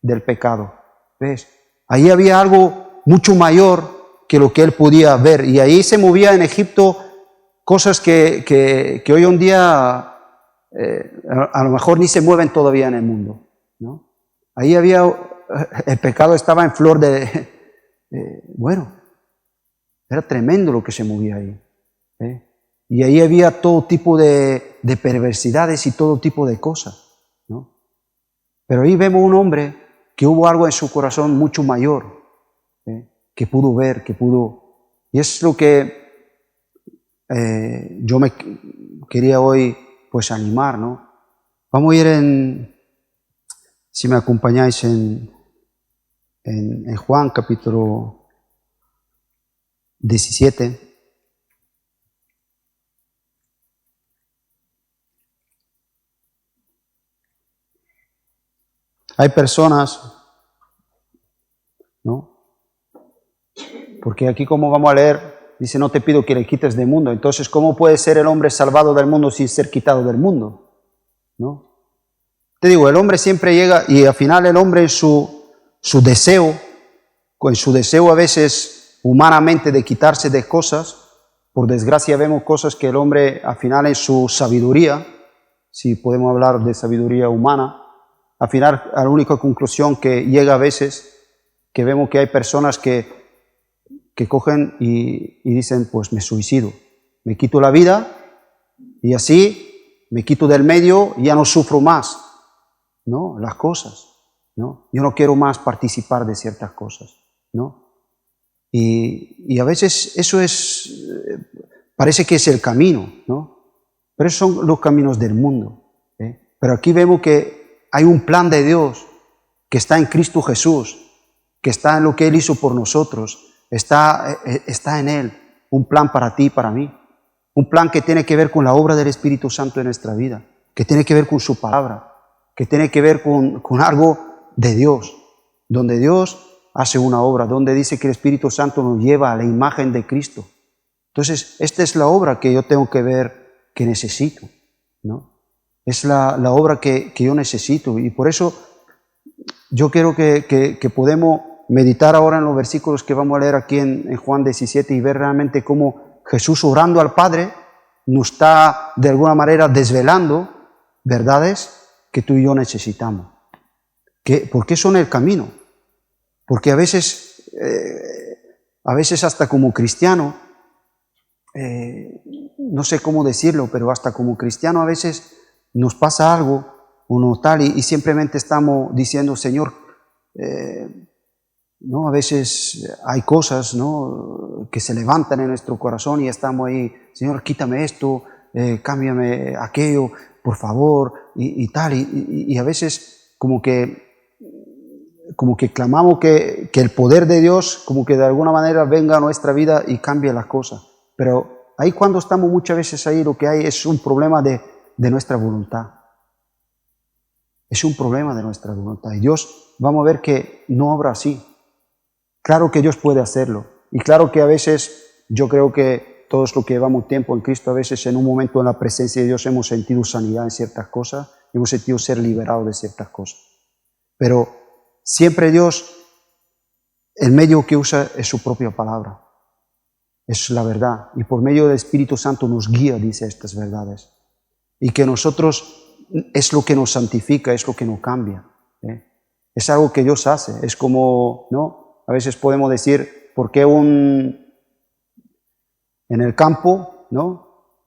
Speaker 2: Del pecado. ¿Ves? Ahí había algo mucho mayor que lo que él podía ver, y ahí se movía en Egipto cosas que hoy en día a lo mejor ni se mueven todavía en el mundo, ¿no? Ahí el pecado estaba en flor bueno, era tremendo lo que se movía ahí, y ahí había todo tipo de perversidades y todo tipo de cosas, ¿no? Pero ahí vemos un hombre que hubo algo en su corazón mucho mayor, que pudo ver, y es lo que yo me quería hoy pues animar, ¿no? Vamos a ir si me acompañáis en Juan capítulo 17. Hay personas, ¿no? Porque aquí, como vamos a leer, dice, no te pido que le quites del mundo. Entonces, ¿cómo puede ser el hombre salvado del mundo sin ser quitado del mundo? ¿No? Te digo, el hombre siempre llega, y al final el hombre en su deseo a veces humanamente de quitarse de cosas, por desgracia vemos cosas que el hombre al final en su sabiduría, si podemos hablar de sabiduría humana, al final a la única conclusión que llega a veces, que vemos que hay personas que cogen y dicen, pues me suicido, me quito la vida y así me quito del medio y ya no sufro más, ¿no? Las cosas, ¿no? Yo no quiero más participar de ciertas cosas, ¿no? Y a veces eso parece que es el camino, ¿no? Pero esos son los caminos del mundo, Pero aquí vemos que hay un plan de Dios que está en Cristo Jesús, que está en lo que Él hizo por nosotros, está en Él, un plan para ti y para mí, un plan que tiene que ver con la obra del Espíritu Santo en nuestra vida, que tiene que ver con su palabra, que tiene que ver con algo de Dios, donde Dios hace una obra, donde dice que el Espíritu Santo nos lleva a la imagen de Cristo. Entonces, esta es la obra que yo tengo que ver, que necesito, ¿no? Es la obra que yo necesito, y por eso yo quiero que podemos meditar ahora en los versículos que vamos a leer aquí en Juan 17 y ver realmente cómo Jesús, orando al Padre, nos está de alguna manera desvelando verdades que tú y yo necesitamos. ¿Por qué son el camino? Porque a veces hasta como cristiano, no sé cómo decirlo, pero hasta como cristiano a veces nos pasa algo o no tal, y simplemente estamos diciendo, Señor, ¿no? A veces hay cosas, ¿no?, que se levantan en nuestro corazón y estamos ahí, Señor, quítame esto, cámbiame aquello, por favor, y tal. Y a veces como que clamamos que el poder de Dios como que de alguna manera venga a nuestra vida y cambie las cosas. Pero ahí cuando estamos muchas veces ahí, lo que hay es un problema de nuestra voluntad. Es un problema de nuestra voluntad. Y Dios, vamos a ver que no obra así. Claro que Dios puede hacerlo. Y claro que a veces, yo creo que todos los que llevamos tiempo en Cristo, a veces en un momento en la presencia de Dios hemos sentido sanidad en ciertas cosas, hemos sentido ser liberados de ciertas cosas. Pero siempre Dios, el medio que usa es su propia palabra. Es la verdad. Y por medio del Espíritu Santo nos guía, dice estas verdades. Y que nosotros es lo que nos santifica, es lo que nos cambia. Es algo que Dios hace. Es como, ¿no? A veces podemos decir, ¿por qué en el campo, ¿no?,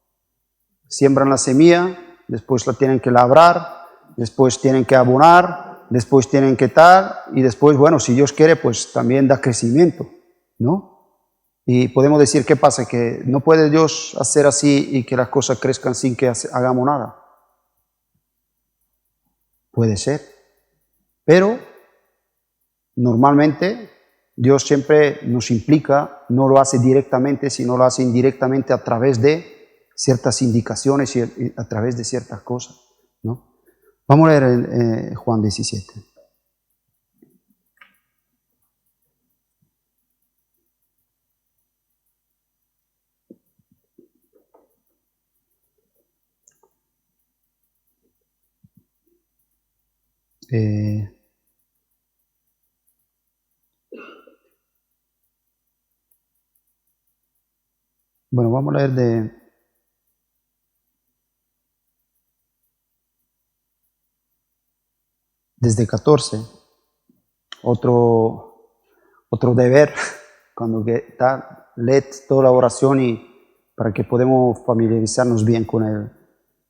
Speaker 2: siembran la semilla, después la tienen que labrar, después tienen que abonar, después tienen que tal, y después, bueno, si Dios quiere, pues también da crecimiento, ¿no? Y podemos decir, ¿qué pasa? Que no puede Dios hacer así y que las cosas crezcan sin que hagamos nada. Puede ser, pero normalmente Dios siempre nos implica, no lo hace directamente, sino lo hace indirectamente a través de ciertas indicaciones y a través de ciertas cosas, ¿no? Vamos a leer Juan 17. Bueno, vamos a leer desde 14, otro deber, cuando está, leed toda la oración y para que podamos familiarizarnos bien con el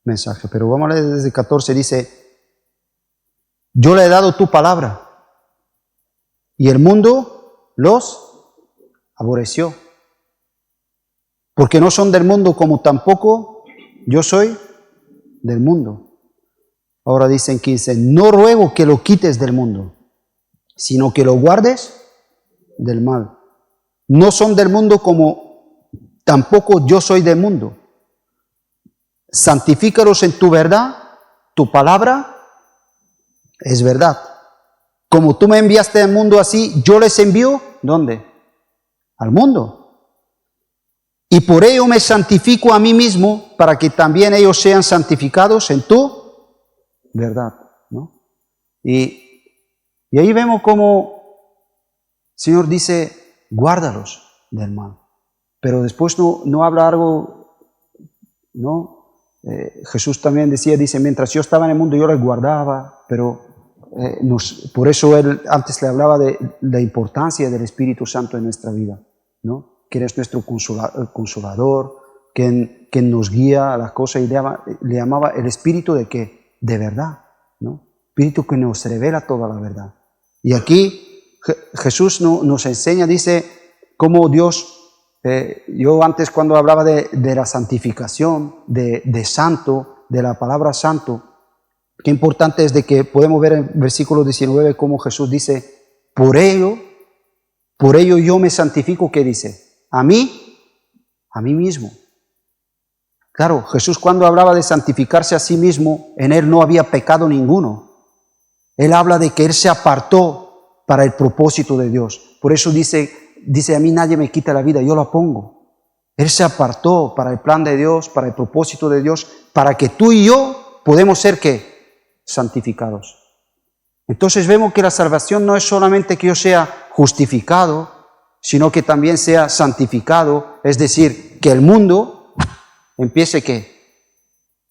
Speaker 2: mensaje. Pero vamos a leer desde 14, dice, yo le he dado tu palabra y el mundo los aborreció, porque no son del mundo como tampoco yo soy del mundo. Ahora dice en 15, no ruego que lo quites del mundo, sino que lo guardes del mal. No son del mundo como tampoco yo soy del mundo. Santifícalos en tu verdad, tu palabra es verdad. Como tú me enviaste al mundo así, yo les envío, ¿dónde? Al mundo. Y por ello me santifico a mí mismo, para que también ellos sean santificados en tu verdad, ¿no? Y ahí vemos cómo el Señor dice, guárdalos del mal. Pero después no habla algo, ¿no? Jesús también dice, mientras yo estaba en el mundo yo les guardaba, pero por eso él antes le hablaba de la importancia del Espíritu Santo en nuestra vida, ¿no? Que es nuestro consolador, que nos guía a las cosas, y le llamaba el Espíritu de ¿qué? De verdad, ¿no? Espíritu que nos revela toda la verdad. Y aquí Jesús nos enseña, dice, cómo Dios, yo antes cuando hablaba de la santificación, de santo, de la palabra santo, qué importante es de que podemos ver en versículo 19 cómo Jesús dice, por ello yo me santifico, ¿qué dice? A mí mismo. Claro, Jesús cuando hablaba de santificarse a sí mismo, en él no había pecado ninguno. Él habla de que él se apartó para el propósito de Dios. Por eso dice, a mí nadie me quita la vida, yo la pongo. Él se apartó para el plan de Dios, para el propósito de Dios, para que tú y yo podemos ser, ¿qué? Santificados. Entonces vemos que la salvación no es solamente que yo sea justificado, sino que también sea santificado, es decir, que el mundo empiece ¿qué?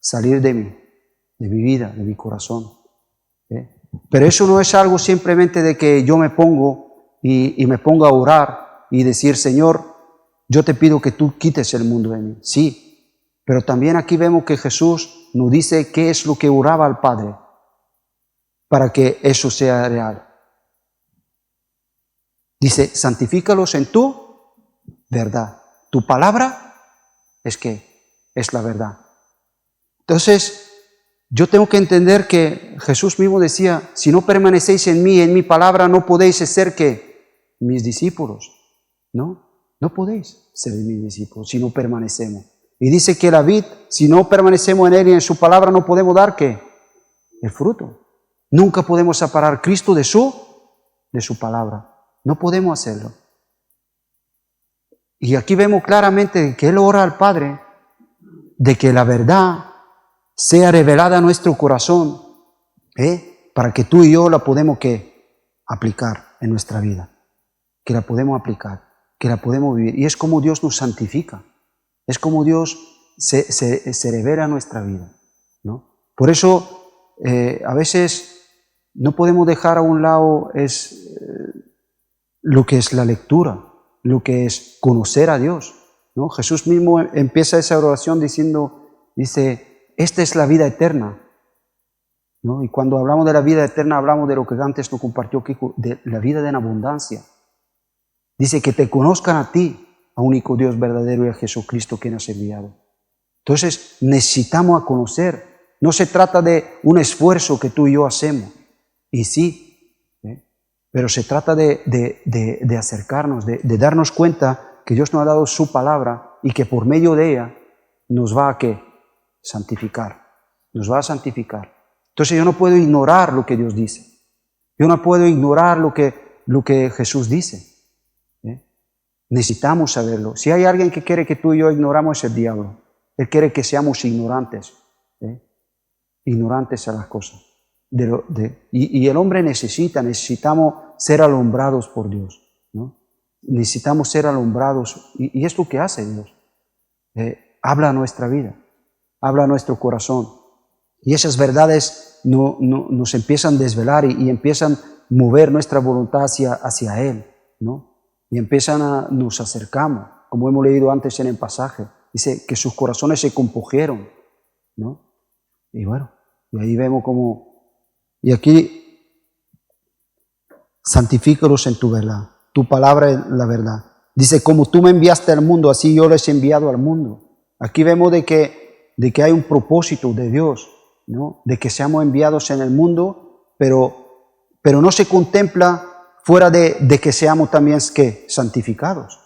Speaker 2: Salir de mí, de mi vida, de mi corazón. Pero eso no es algo simplemente de que yo me pongo y me pongo a orar y decir, Señor, yo te pido que tú quites el mundo de mí. Sí, pero también aquí vemos que Jesús nos dice qué es lo que oraba al Padre para que eso sea real. Dice, santifícalos en tu verdad. Tu palabra es la verdad. Entonces, yo tengo que entender que Jesús mismo decía, si no permanecéis en mí, en mi palabra, no podéis ser mis discípulos. No podéis ser mis discípulos si no permanecemos. Y dice que la vid, si no permanecemos en él y en su palabra, no podemos dar el fruto. Nunca podemos separar a Cristo de su palabra. No podemos hacerlo. Y aquí vemos claramente que Él ora al Padre de que la verdad sea revelada a nuestro corazón, para que tú y yo la podemos aplicar en nuestra vida. Que la podemos aplicar, que la podemos vivir. Y es como Dios nos santifica. Es como Dios se revela a nuestra vida, ¿no? Por eso, a veces no podemos dejar a un lado lo que es la lectura, lo que es conocer a Dios, ¿no? Jesús mismo empieza esa oración dice, esta es la vida eterna, ¿no? Y cuando hablamos de la vida eterna, hablamos de lo que antes nos compartió Kiko, de la vida en abundancia. Dice que te conozcan a ti, a único Dios verdadero y a Jesucristo que nos ha enviado. Entonces necesitamos a conocer. No se trata de un esfuerzo que tú y yo hacemos, y sí, pero se trata de acercarnos, de darnos cuenta que Dios nos ha dado su palabra y que por medio de ella nos va a santificar, nos va a santificar. Entonces yo no puedo ignorar lo que Dios dice, yo no puedo ignorar lo que Jesús dice. Necesitamos saberlo. Si hay alguien que quiere que tú y yo ignoramos, es el diablo. Él quiere que seamos ignorantes, ignorantes a las cosas. Y el hombre necesitamos ser alumbrados por Dios, ¿no? Necesitamos ser alumbrados, y es lo que hace Dios. Habla a nuestra vida, habla a nuestro corazón, y esas verdades nos empiezan a desvelar y empiezan a mover nuestra voluntad hacia Él, ¿no? Y nos acercamos, como hemos leído antes en el pasaje. Dice que sus corazones se compugieron, ¿no? Y bueno, y ahí vemos y aquí, santifícalos en tu verdad. Tu palabra es la verdad. Dice, como tú me enviaste al mundo, así yo les he enviado al mundo. Aquí vemos de que hay un propósito de Dios, ¿no? De que seamos enviados en el mundo, pero no se contempla fuera de que seamos también santificados,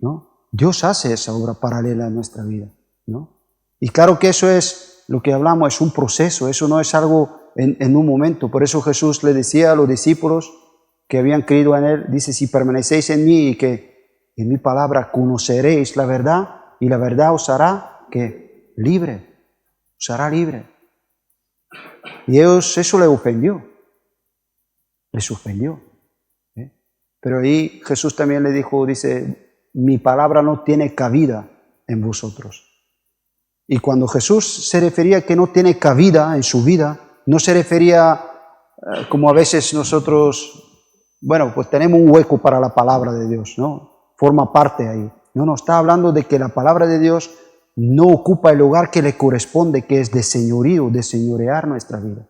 Speaker 2: ¿no? Dios hace esa obra paralela en nuestra vida, ¿no? Y claro que eso es lo que hablamos, es un proceso, eso no es algo en un momento. Por eso Jesús le decía a los discípulos que habían creído en Él, dice, si permanecéis en mí y que en mi palabra conoceréis la verdad, y la verdad os hará libre, os hará libre. Y ellos, eso les suspendió. Pero ahí Jesús también le dijo, dice, mi palabra no tiene cabida en vosotros. Y cuando Jesús se refería a que no tiene cabida en su vida, no se refería como a veces nosotros, bueno, pues tenemos un hueco para la palabra de Dios, ¿no? Forma parte ahí. No, está hablando de que la palabra de Dios no ocupa el lugar que le corresponde, que es de señorío, de señorear nuestra vida.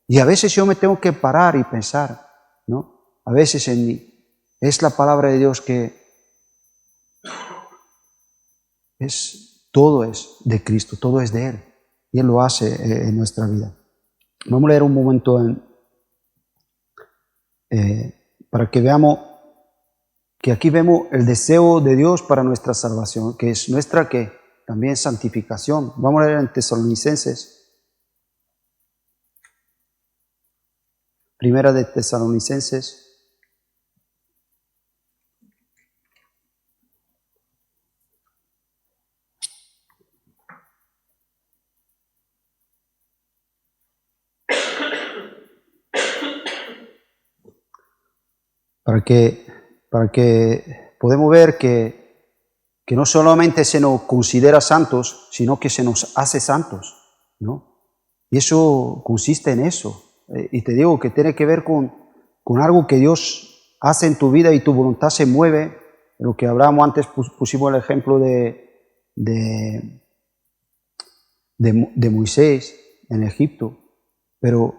Speaker 2: Y a veces yo me tengo que parar y pensar, ¿no? A veces en mí es la palabra de Dios que todo es de Cristo, todo es de Él, y Él lo hace en nuestra vida. Vamos a leer un momento para que veamos que aquí vemos el deseo de Dios para nuestra salvación, que es nuestra también santificación. Vamos a leer en Tesalonicenses, Primera de Tesalonicenses, para que podamos ver que no solamente se nos considera santos, sino que se nos hace santos, ¿no? Y eso consiste en eso. Y te digo que tiene que ver con algo que Dios hace en tu vida y tu voluntad se mueve. Lo que hablábamos antes, pusimos el ejemplo de Moisés en Egipto, pero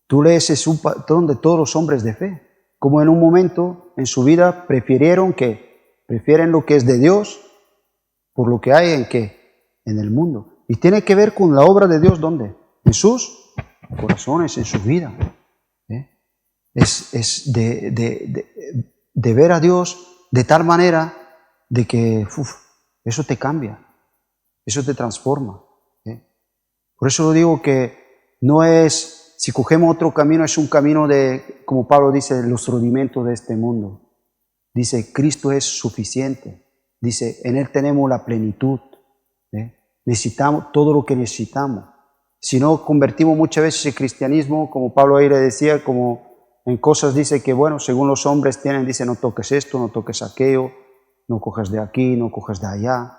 Speaker 2: tú lees ese patrón de todos los hombres de fe, como en un momento en su vida prefieren lo que es de Dios por lo que hay en el mundo. Y tiene que ver con la obra de Dios, ¿dónde? En sus corazones, en su vida. Es de ver a Dios de tal manera de que eso te cambia, eso te transforma. Por eso digo que no es, si cogemos otro camino, es un camino de, como Pablo dice, los rudimentos de este mundo. Dice, Cristo es suficiente. Dice, en Él tenemos la plenitud. Necesitamos todo lo que necesitamos. Si no, convertimos muchas veces el cristianismo, como Pablo ahí le decía, como en cosas dice que, bueno, según los hombres tienen, dice, no toques esto, no toques aquello, no cojas de aquí, no cojas de allá.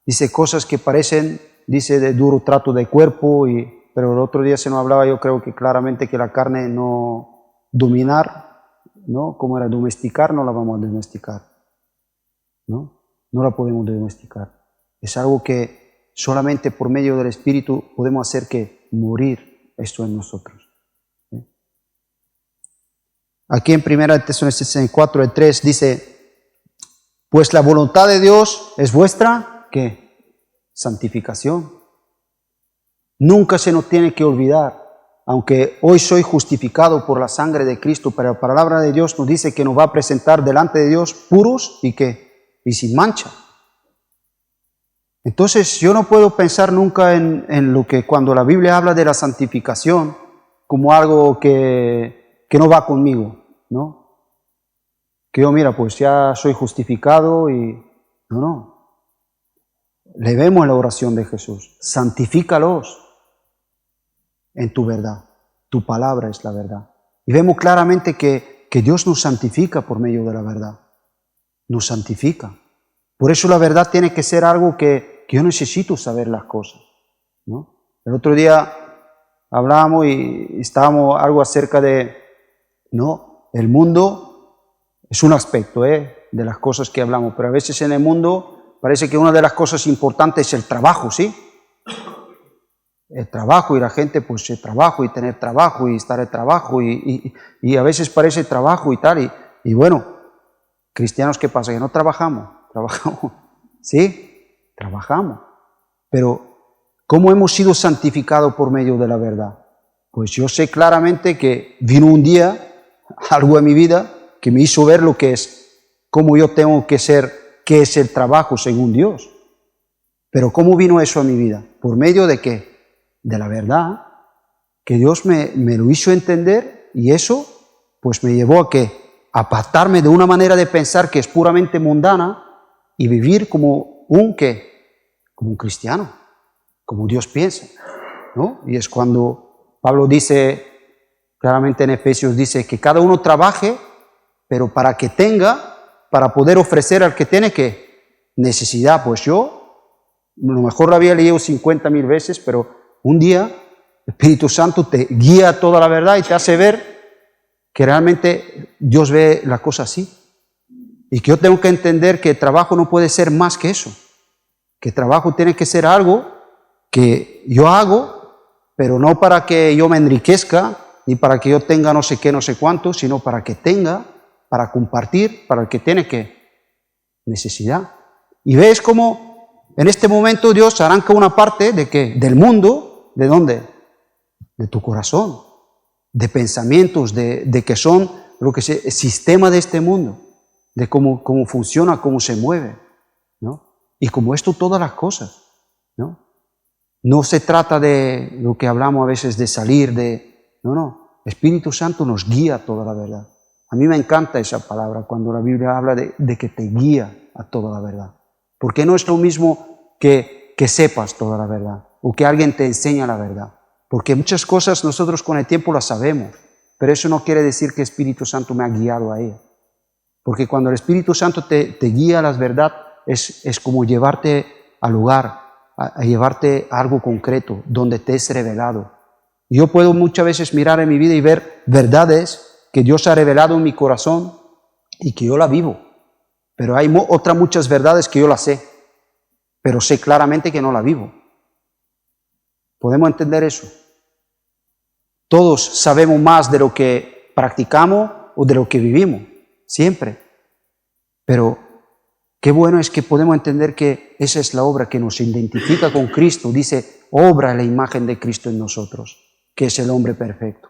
Speaker 2: Dice cosas que parecen, dice, de duro trato de cuerpo, pero el otro día se nos hablaba, yo creo que claramente que la carne no dominar, ¿no? Como era domesticar, no la vamos a domesticar, ¿no? No la podemos domesticar. Es algo que solamente por medio del Espíritu podemos hacer que morir esto en nosotros. Aquí en 1 Tesalonicenses 4:3 dice, pues la voluntad de Dios es vuestra, ¿qué? Santificación. Nunca se nos tiene que olvidar, aunque hoy soy justificado por la sangre de Cristo, pero la palabra de Dios nos dice que nos va a presentar delante de Dios puros y sin mancha. Entonces yo no puedo pensar nunca en lo que cuando la Biblia habla de la santificación como algo que no va conmigo, ¿no? Que yo, mira, pues ya soy justificado y... No. Le vemos la oración de Jesús. Santifícalos en tu verdad. Tu palabra es la verdad. Y vemos claramente que Dios nos santifica por medio de la verdad. Nos santifica. Por eso la verdad tiene que ser algo que yo necesito saber las cosas, ¿no? El otro día hablábamos y estábamos algo acerca de, ¿no? El mundo es un aspecto de las cosas que hablamos, pero a veces en el mundo parece que una de las cosas importantes es el trabajo, ¿sí? El trabajo y la gente, pues el trabajo y tener trabajo y estar en trabajo y a veces parece trabajo y tal. Y bueno, cristianos, ¿qué pasa? Que no trabajamos, ¿sí? Trabajamos. Pero, ¿cómo hemos sido santificados por medio de la verdad? Pues yo sé claramente que vino un día, algo en mi vida, que me hizo ver lo que es, cómo yo tengo que ser, qué es el trabajo según Dios. Pero ¿cómo vino eso a mi vida? ¿Por medio de qué? De la verdad, que Dios me lo hizo entender y eso pues me llevó a ¿qué? A apartarme de una manera de pensar que es puramente mundana y vivir como un cristiano, como Dios piensa, ¿no? Y es cuando Pablo dice, claramente en Efesios dice que cada uno trabaje, pero para que tenga, para poder ofrecer al que tiene que necesidad. Pues yo, a lo mejor lo había leído 50,000 veces, pero un día el Espíritu Santo te guía a toda la verdad y te hace ver que realmente Dios ve la cosa así. Y que yo tengo que entender que el trabajo no puede ser más que eso. Que el trabajo tiene que ser algo que yo hago, pero no para que yo me enriquezca, ni para que yo tenga no sé qué, no sé cuánto, sino para que tenga, para compartir, para el que tiene que necesidad. Y ves cómo en este momento Dios arranca una parte de que del mundo, ¿de dónde? De tu corazón, de pensamientos, de que son lo que es el sistema de este mundo, de cómo funciona, cómo se mueve, ¿no? Y como esto, todas las cosas, ¿no? No se trata de lo que hablamos a veces de salir de... No. Espíritu Santo nos guía a toda la verdad. A mí me encanta esa palabra cuando la Biblia habla de que te guía a toda la verdad. Porque no es lo mismo que sepas toda la verdad o que alguien te enseña la verdad. Porque muchas cosas nosotros con el tiempo las sabemos, pero eso no quiere decir que el Espíritu Santo me ha guiado a ella. Porque cuando el Espíritu Santo te guía a las verdades, es como llevarte al lugar, a llevarte a algo concreto, donde te es revelado. Yo puedo muchas veces mirar en mi vida y ver verdades que Dios ha revelado en mi corazón y que yo la vivo. Pero hay otras muchas verdades que yo las sé, pero sé claramente que no la vivo. ¿Podemos entender eso? Todos sabemos más de lo que practicamos o de lo que vivimos, siempre. Pero qué bueno es que podemos entender que esa es la obra que nos identifica con Cristo. Dice, obra la imagen de Cristo en nosotros, que es el hombre perfecto.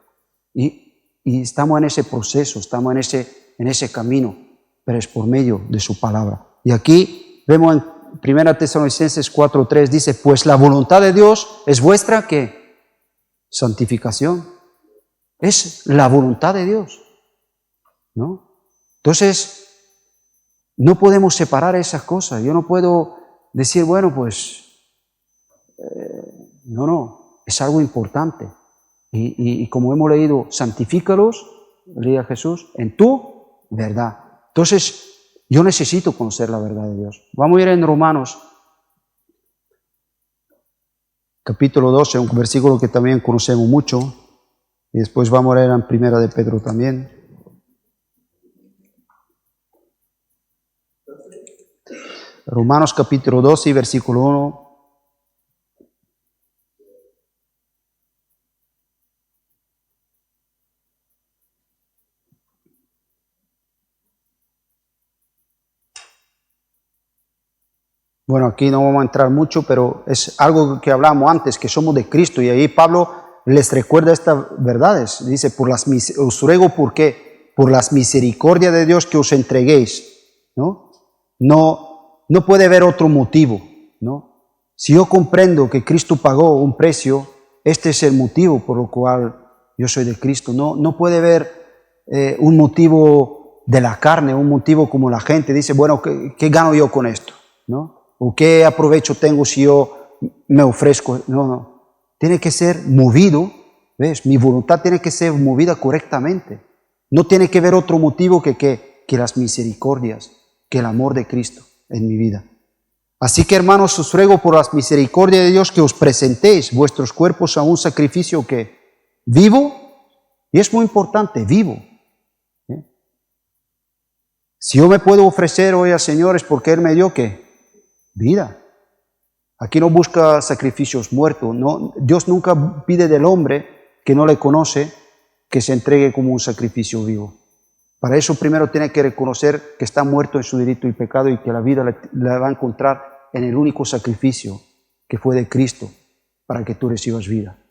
Speaker 2: Y estamos en ese proceso, estamos en ese camino, pero es por medio de su palabra. Y aquí vemos en 1 Tesalonicenses 4:3, dice, pues la voluntad de Dios es vuestra, ¿qué? Santificación. Es la voluntad de Dios, ¿no? Entonces, no podemos separar esas cosas. Yo no puedo decir, bueno, pues, no, es algo importante. Y como hemos leído, santifícalos, leía Jesús, en tu verdad. Entonces, yo necesito conocer la verdad de Dios. Vamos a ir en Romanos, capítulo 12, un versículo que también conocemos mucho. Y después vamos a ir en Primera de Pedro también. Romanos capítulo 12, versículo 1. Bueno, aquí no vamos a entrar mucho, pero es algo que hablamos antes, que somos de Cristo. Y ahí Pablo les recuerda estas verdades. Dice, os ruego, ¿por qué? Por las misericordias de Dios que os entreguéis, ¿no? No puede haber otro motivo, ¿no? Si yo comprendo que Cristo pagó un precio, este es el motivo por el cual yo soy de Cristo. No puede haber un motivo de la carne, un motivo como la gente dice, bueno, ¿qué gano yo con esto? ¿No? ¿O qué aprovecho tengo si yo me ofrezco? No. Tiene que ser movido, ¿ves? Mi voluntad tiene que ser movida correctamente. No tiene que haber otro motivo que las misericordias, que el amor de Cristo en mi vida. Así que, hermanos, os ruego por las misericordias de Dios que os presentéis vuestros cuerpos a un sacrificio que vivo, y es muy importante, vivo. Si yo me puedo ofrecer hoy al Señor es porque Él me dio ¿qué? Vida. Aquí no busca sacrificios muertos. No, Dios nunca pide del hombre que no le conoce que se entregue como un sacrificio vivo. Para eso primero tiene que reconocer que está muerto en su delito y pecado y que la vida la va a encontrar en el único sacrificio que fue de Cristo para que tú recibas vida.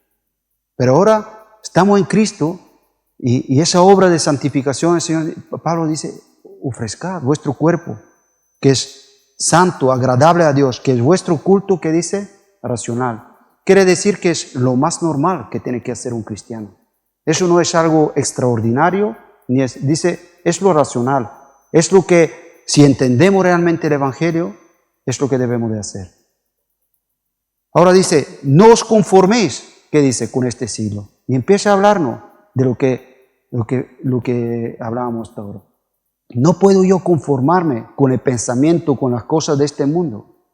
Speaker 2: Pero ahora estamos en Cristo y esa obra de santificación, el Señor, Pablo dice, ofrezcad vuestro cuerpo, que es santo, agradable a Dios, que es vuestro culto, que dice, racional. Quiere decir que es lo más normal que tiene que hacer un cristiano. Eso no es algo extraordinario, dice, es lo racional. Es lo que, si entendemos realmente el Evangelio, es lo que debemos de hacer. Ahora dice, no os conforméis, ¿qué dice? Con este siglo. Y empieza a hablarnos de lo que hablábamos hasta ahora. No puedo yo conformarme con el pensamiento, con las cosas de este mundo.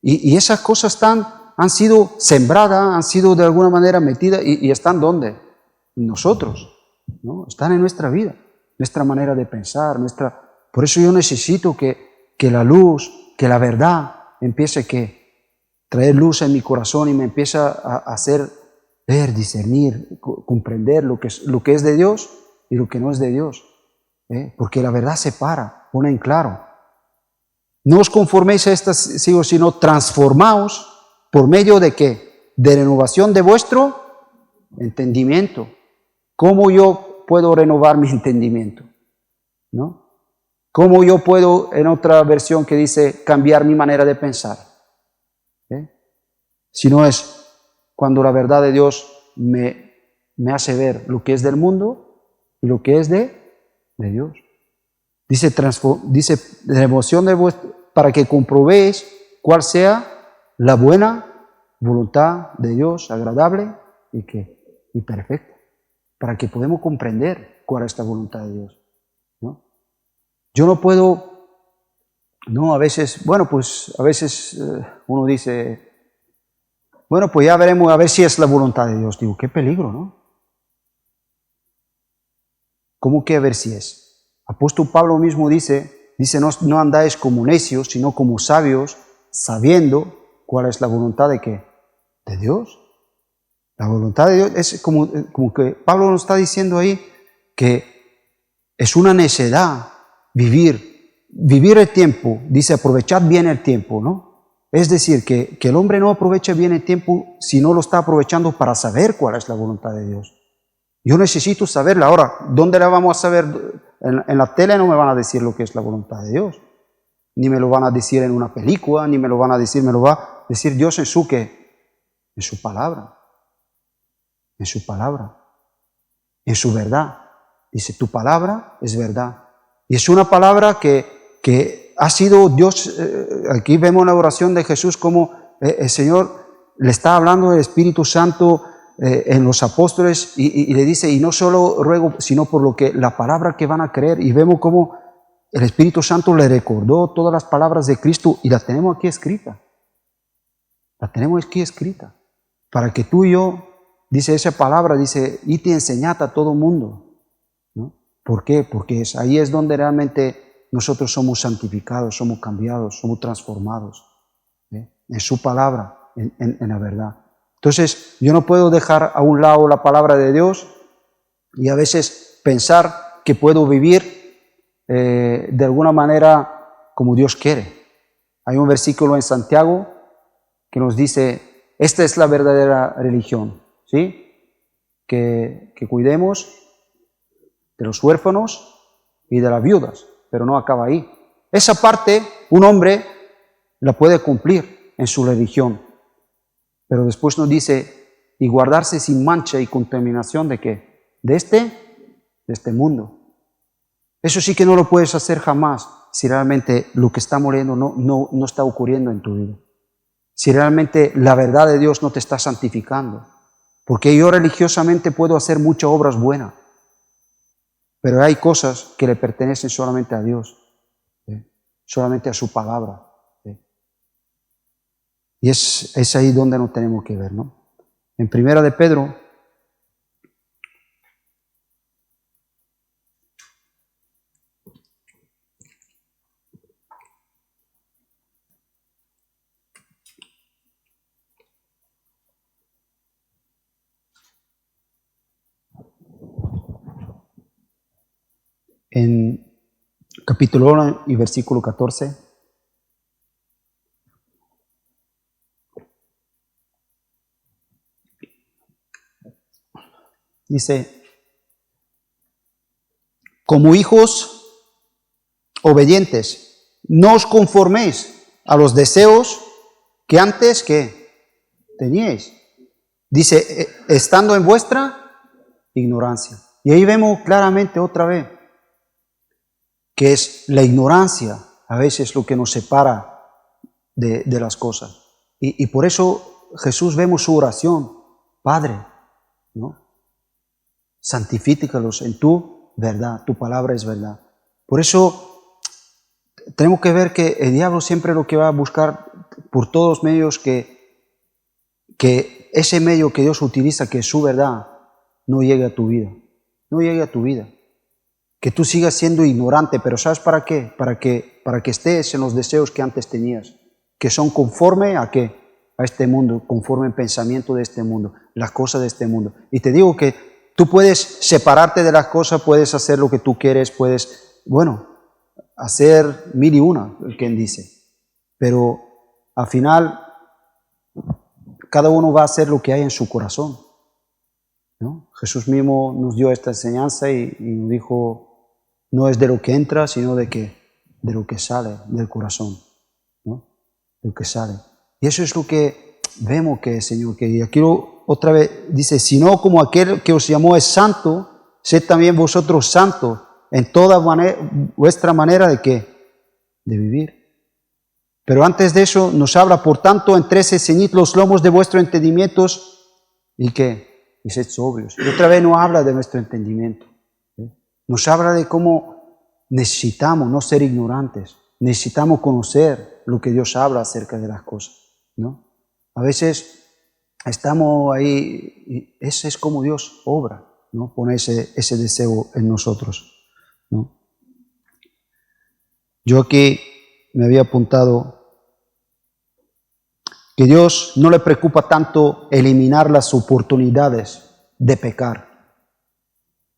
Speaker 2: Y esas cosas han sido sembradas, han sido de alguna manera metidas y están ¿dónde? Nosotros, ¿no? Están en nuestra vida, nuestra manera de pensar, Por eso yo necesito que la luz, que la verdad empiece a traer luz en mi corazón y me empieza a hacer ver, discernir, comprender lo que es de Dios y lo que no es de Dios. Porque la verdad separa, pone en claro. No os conforméis a estas siglos, sino transformaos por medio de ¿qué? De renovación de vuestro entendimiento. ¿Cómo yo puedo renovar mi entendimiento? ¿No? ¿Cómo yo puedo, en otra versión que dice, cambiar mi manera de pensar? Si no es cuando la verdad de Dios me hace ver lo que es del mundo y lo que es de Dios. Dice devoción de vuestro, para que comprobéis cuál sea la buena voluntad de Dios, agradable y perfecta. Para que podamos comprender cuál es la voluntad de Dios, ¿no? Yo no puedo, a veces uno dice, bueno, pues ya veremos a ver si es la voluntad de Dios. Digo, qué peligro, ¿no? ¿Cómo que a ver si es? Apóstol Pablo mismo dice, no andáis como necios, sino como sabios, sabiendo cuál es la voluntad de ¿qué? De Dios. La voluntad de Dios es como que Pablo nos está diciendo ahí que es una necedad vivir el tiempo. Dice, aprovechad bien el tiempo, ¿no? Es decir, que el hombre no aprovecha bien el tiempo si no lo está aprovechando para saber cuál es la voluntad de Dios. Yo necesito saberla. Ahora, ¿dónde la vamos a saber? En la tele no me van a decir lo que es la voluntad de Dios. Ni me lo van a decir en una película, ni me lo van a decir, me lo va a decir Dios en su ¿qué? En su palabra. En su palabra. En su verdad. Dice, tu palabra es verdad. Y es una palabra que ha sido Dios. Aquí vemos la oración de Jesús como el Señor le está hablando del Espíritu Santo en los apóstoles y le dice, y no solo ruego, sino por lo que la palabra que van a creer. Y vemos cómo el Espíritu Santo le recordó todas las palabras de Cristo y las tenemos aquí escritas. Las tenemos aquí escritas. Para que tú y yo, dice esa palabra, dice, y te enseñad a todo mundo. ¿No? ¿Por qué? Porque ahí es donde realmente nosotros somos santificados, somos cambiados, somos transformados. En su palabra, en la verdad. Entonces, yo no puedo dejar a un lado la palabra de Dios y a veces pensar que puedo vivir de alguna manera como Dios quiere. Hay un versículo en Santiago que nos dice, esta es la verdadera religión, ¿sí? Que cuidemos de los huérfanos y de las viudas, pero no acaba ahí. Esa parte un hombre la puede cumplir en su religión, pero después nos dice, y guardarse sin mancha y contaminación ¿de qué? De este mundo. Eso sí que no lo puedes hacer jamás si realmente lo que estamos leyendo no está ocurriendo en tu vida. Si realmente la verdad de Dios no te está santificando. Porque yo religiosamente puedo hacer muchas obras buenas, pero hay cosas que le pertenecen solamente a Dios, solamente a su palabra. Y es ahí donde nos tenemos que ver, ¿no? En Primera de Pedro, en capítulo 1 y versículo 14, dice, como hijos obedientes, no os conforméis a los deseos que antes que teníais. Dice, estando en vuestra ignorancia. Y ahí vemos claramente otra vez que es la ignorancia a veces lo que nos separa de las cosas. Y por eso Jesús vemos su oración, Padre, ¿no? Santifícalos en tu verdad, tu palabra es verdad. Por eso tenemos que ver que el diablo siempre lo que va a buscar por todos los medios que ese medio que Dios utiliza, que es su verdad, no llegue a tu vida. No llegue a tu vida. Que tú sigas siendo ignorante, pero ¿sabes para qué? Para que estés en los deseos que antes tenías, que son conforme a ¿qué? A este mundo, conforme al pensamiento de este mundo, las cosas de este mundo. Y te digo que tú puedes separarte de las cosas, puedes hacer lo que tú quieres, puedes, bueno, hacer 1001, quien dice. Pero al final, cada uno va a hacer lo que hay en su corazón, ¿no? Jesús mismo nos dio esta enseñanza y nos dijo, no es de lo que entra, sino de lo que sale del corazón, ¿no? De lo que sale. Y eso es lo que vemos que el Señor quería. Aquí otra vez dice, sino como aquel que os llamó es santo, sed también vosotros santos en toda vuestra manera de ¿qué? De vivir. Pero antes de eso nos habla, por tanto, entrese ceñid los lomos de vuestros entendimientos y ¿qué? Y sed sobrios. Y otra vez no habla de nuestro entendimiento. Nos habla de cómo necesitamos no ser ignorantes, necesitamos conocer lo que Dios habla acerca de las cosas, ¿no? A veces estamos ahí, y ese es como Dios obra, ¿no? Pone ese deseo en nosotros, ¿no? Yo aquí me había apuntado que Dios no le preocupa tanto eliminar las oportunidades de pecar,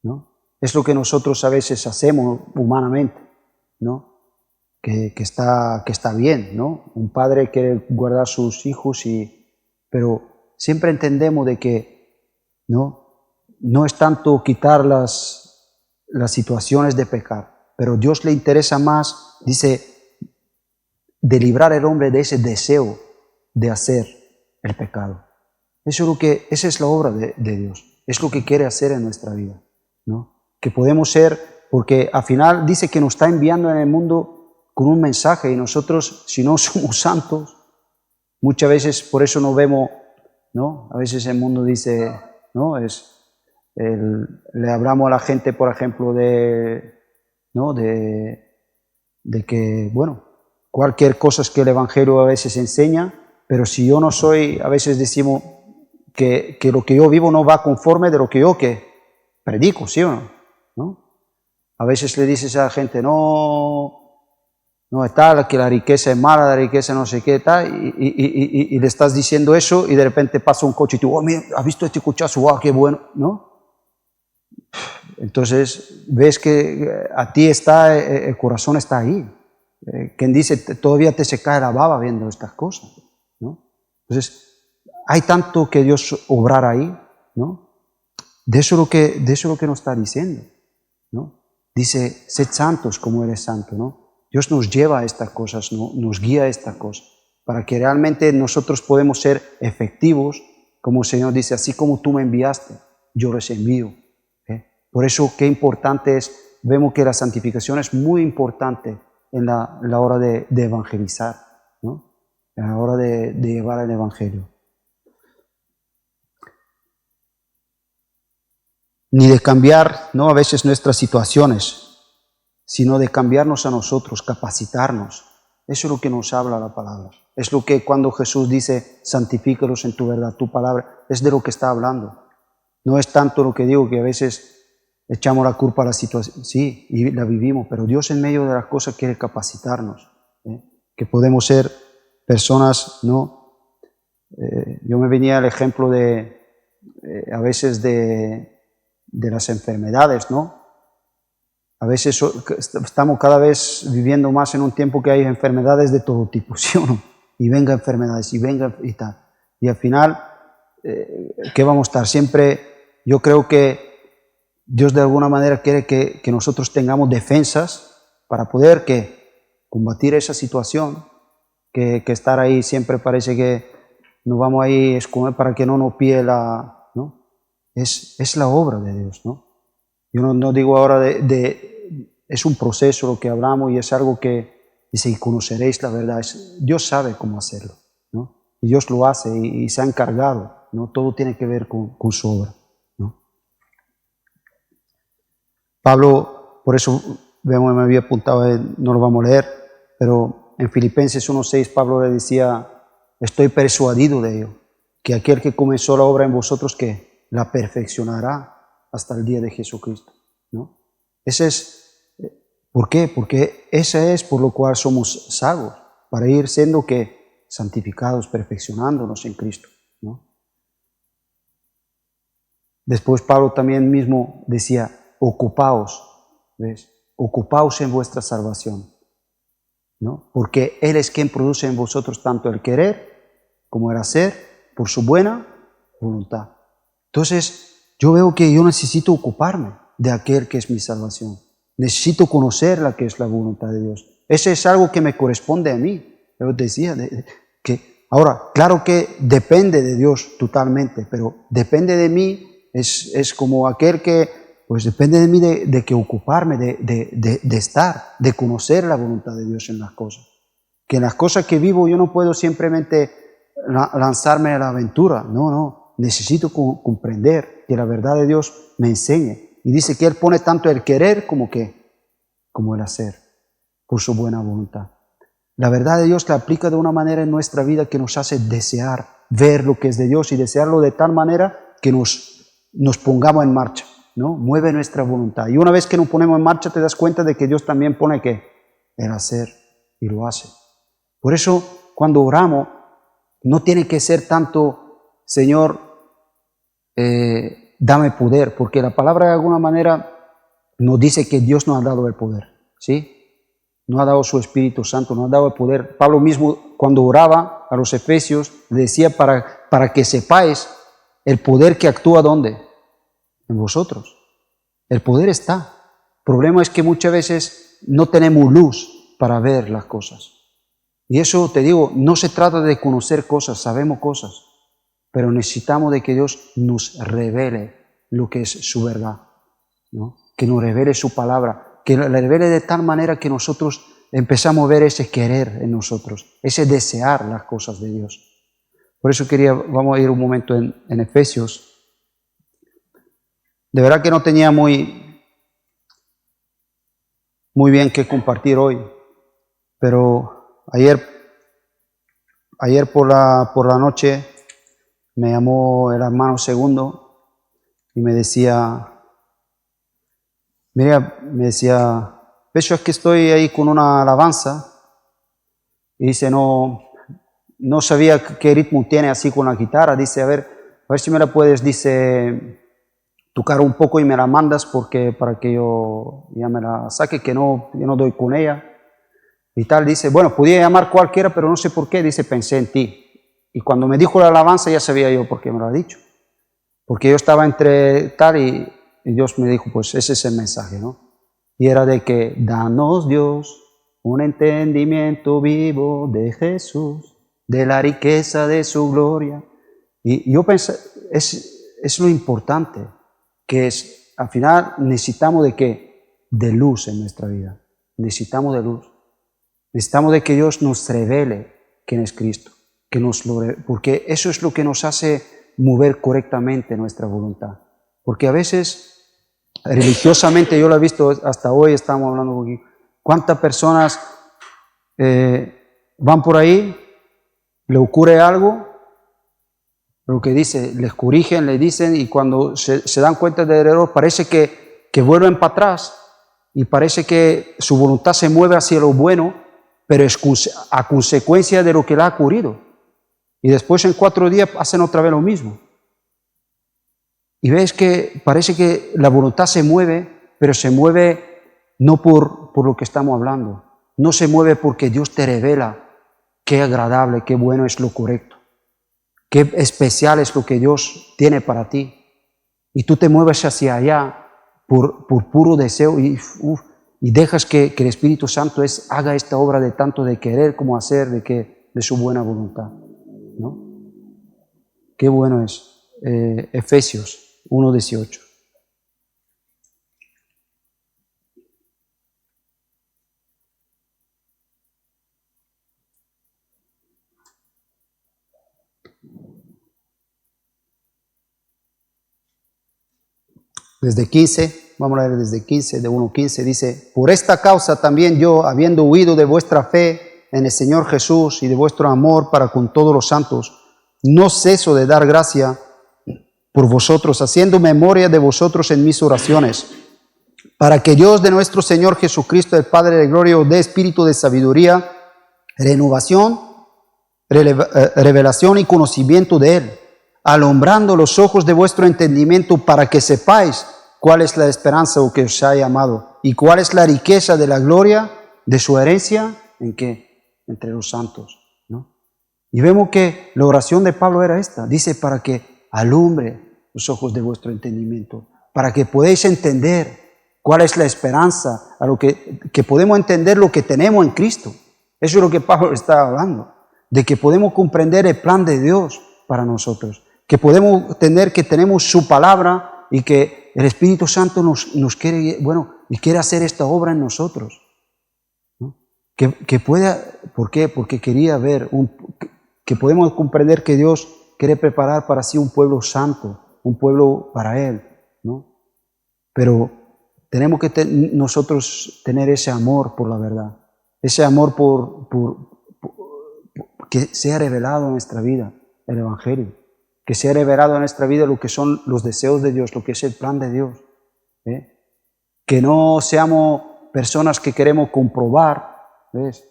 Speaker 2: ¿no? Es lo que nosotros a veces hacemos humanamente, ¿no? Que está bien, ¿no? Un padre quiere guardar a sus hijos, pero siempre entendemos de que no es tanto quitar las situaciones de pecar, pero a Dios le interesa más, dice, de librar al hombre de ese deseo de hacer el pecado. Esa es la obra de Dios, es lo que quiere hacer en nuestra vida, ¿no? Que podemos ser, porque al final dice que nos está enviando en el mundo con un mensaje y nosotros, si no somos santos, muchas veces por eso no vemos, ¿no? A veces el mundo dice, ¿no? Le hablamos a la gente, por ejemplo, de que, bueno, cualquier cosa es que el Evangelio a veces enseña, pero si yo no soy, a veces decimos que lo que yo vivo no va conforme de lo que yo predico, ¿sí o no? A veces le dices a la gente, no es tal, que la riqueza es mala, la riqueza no sé qué, tal, y le estás diciendo eso y de repente pasa un coche y tú, oh, mira, ¿has visto este cochazo? ¡Wow, qué bueno! ¿No? Entonces ves que a ti el corazón está ahí. Quien dice, todavía te se cae la baba viendo estas cosas, ¿no? Entonces, hay tanto que Dios obrar ahí, ¿no? De eso es lo que nos está diciendo, ¿no? Dice, sed santos como eres santo, ¿no? Dios nos lleva a estas cosas, ¿no? Nos guía a estas cosas, para que realmente nosotros podemos ser efectivos, como el Señor dice, así como tú me enviaste, yo les envío. Por eso, qué importante es, vemos que la santificación es muy importante en la hora de evangelizar, ¿no? En la hora de llevar el Evangelio. Ni de cambiar, ¿no? A veces nuestras situaciones, sino de cambiarnos a nosotros, capacitarnos. Eso es lo que nos habla la palabra. Es lo que cuando Jesús dice, santifícalos en tu verdad, tu palabra, es de lo que está hablando. No es tanto lo que digo, que a veces echamos la culpa a la situación, sí, y la vivimos, pero Dios en medio de las cosas quiere capacitarnos, que podemos ser personas, ¿no? Yo me venía el ejemplo a veces de las enfermedades, ¿no? A veces estamos cada vez viviendo más en un tiempo que hay enfermedades de todo tipo, ¿sí o no? Y venga enfermedades, y venga y tal. Y al final, ¿qué vamos a estar? Siempre, yo creo que Dios de alguna manera quiere que nosotros tengamos defensas para poder combatir esa situación, que estar ahí siempre parece que nos vamos ahí a esconder para que no nos pille ¿no? Es la obra de Dios, ¿no? Yo no digo ahora es un proceso lo que hablamos y es algo que dice, y conoceréis la verdad. Dios sabe cómo hacerlo, ¿no? Y Dios lo hace y se ha encargado, ¿no? Todo tiene que ver con su obra, ¿no? Pablo, por eso vemos, me había apuntado, no lo vamos a leer, pero en Filipenses 1:6 Pablo le decía, estoy persuadido de ello, que aquel que comenzó la obra en vosotros, que la perfeccionará hasta el día de Jesucristo, ¿no? Ese es, ¿por qué? Porque ese es por lo cual somos salvos, para ir siendo santificados, perfeccionándonos en Cristo, ¿no? Después Pablo también mismo decía, ocupaos, ¿ves? Ocupaos en vuestra salvación, ¿no? Porque Él es quien produce en vosotros tanto el querer como el hacer por su buena voluntad. Entonces, yo veo que yo necesito ocuparme de aquel que es mi salvación. Necesito conocer la que es la voluntad de Dios. Ese es algo que me corresponde a mí. Yo decía que ahora, claro que depende de Dios totalmente, pero depende de mí. Es como aquel que, pues depende de mí de que ocuparme, de estar, de conocer la voluntad de Dios en las cosas. Que en las cosas que vivo yo no puedo simplemente lanzarme a la aventura, no, necesito comprender que la verdad de Dios me enseñe. Y dice que Él pone tanto el querer como el hacer, por su buena voluntad. La verdad de Dios la aplica de una manera en nuestra vida que nos hace desear ver lo que es de Dios y desearlo de tal manera que nos pongamos en marcha, ¿no? Mueve nuestra voluntad. Y una vez que nos ponemos en marcha te das cuenta de que Dios también pone el hacer y lo hace. Por eso cuando oramos no tiene que ser tanto, Señor, dame poder, porque la palabra de alguna manera nos dice que Dios nos ha dado el poder, ¿sí? Nos ha dado su Espíritu Santo, nos ha dado el poder. Pablo mismo, cuando oraba a los efesios, le decía para que sepáis el poder que actúa ¿dónde? En vosotros. El poder está. El problema es que muchas veces no tenemos luz para ver las cosas. Y eso, te digo, no se trata de conocer cosas, sabemos cosas, pero necesitamos de que Dios nos revele lo que es su verdad, ¿no? Que nos revele su palabra, que la revele de tal manera que nosotros empezamos a ver ese querer en nosotros, ese desear las cosas de Dios. Por eso vamos a ir un momento en Efesios. De verdad que no tenía muy bien que compartir hoy, pero ayer por la noche me llamó el hermano Segundo y me decía, Pecho, es que estoy ahí con una alabanza, y dice, no sabía qué ritmo tiene así con la guitarra, dice, a ver si me la puedes, dice, tocar un poco y me la mandas para que yo ya me la saque, que yo no doy con ella y tal. Dice, bueno, podía llamar cualquiera, pero no sé por qué, dice, pensé en ti. Y cuando me dijo la alabanza ya sabía yo por qué me lo ha dicho, porque yo estaba entre tal y Dios me dijo, pues ese es el mensaje, ¿no? Y era de que, danos Dios un entendimiento vivo de Jesús, de la riqueza de su gloria. Y yo pensé, es lo importante, que es, al final necesitamos de qué? De luz en nuestra vida. Necesitamos de luz. Necesitamos de que Dios nos revele quién es Cristo, porque eso es lo que nos hace mover correctamente nuestra voluntad. Porque a veces, religiosamente, yo lo he visto hasta hoy, estamos hablando aquí, cuántas personas van por ahí, le ocurre algo, lo que dice, les corrigen, le dicen, y cuando se dan cuenta del error, parece que vuelven para atrás, y parece que su voluntad se mueve hacia lo bueno, pero es a consecuencia de lo que le ha ocurrido. Y después en 4 días hacen otra vez lo mismo. Y ves que parece que la voluntad se mueve, pero se mueve no por lo que estamos hablando. No se mueve porque Dios te revela qué agradable, qué bueno es lo correcto, qué especial es lo que Dios tiene para ti. Y tú te mueves hacia allá por puro deseo y dejas que el Espíritu Santo haga esta obra de tanto de querer como hacer de su buena voluntad, ¿no? Qué bueno es. Efesios 1:18. Desde 15, vamos a leer desde 15, de 1:15, dice, por esta causa también yo, habiendo huido de vuestra fe en el Señor Jesús y de vuestro amor para con todos los santos, no ceso de dar gracia por vosotros, haciendo memoria de vosotros en mis oraciones, para que Dios de nuestro Señor Jesucristo, el Padre de gloria, os dé espíritu de sabiduría, renovación, revelación y conocimiento de Él, alumbrando los ojos de vuestro entendimiento para que sepáis cuál es la esperanza o que os ha llamado y cuál es la riqueza de la gloria de su herencia, ¿en qué? Entre los santos, ¿no? Y vemos que la oración de Pablo era esta, dice, para que alumbre los ojos de vuestro entendimiento, para que podáis entender cuál es la esperanza, que podemos entender lo que tenemos en Cristo. Eso es lo que Pablo está hablando, de que podemos comprender el plan de Dios para nosotros, que podemos entender que tenemos su palabra y que el Espíritu Santo nos quiere, y quiere hacer esta obra en nosotros, ¿no? Que pueda, ¿por qué? Porque quería ver, que podemos comprender que Dios quiere preparar para sí un pueblo santo, un pueblo para Él, ¿no? Pero tenemos que nosotros tener ese amor por la verdad, ese amor por que sea revelado en nuestra vida el Evangelio, que sea revelado en nuestra vida lo que son los deseos de Dios, lo que es el plan de Dios, ¿eh? Que no seamos personas que queremos comprobar, ¿ves?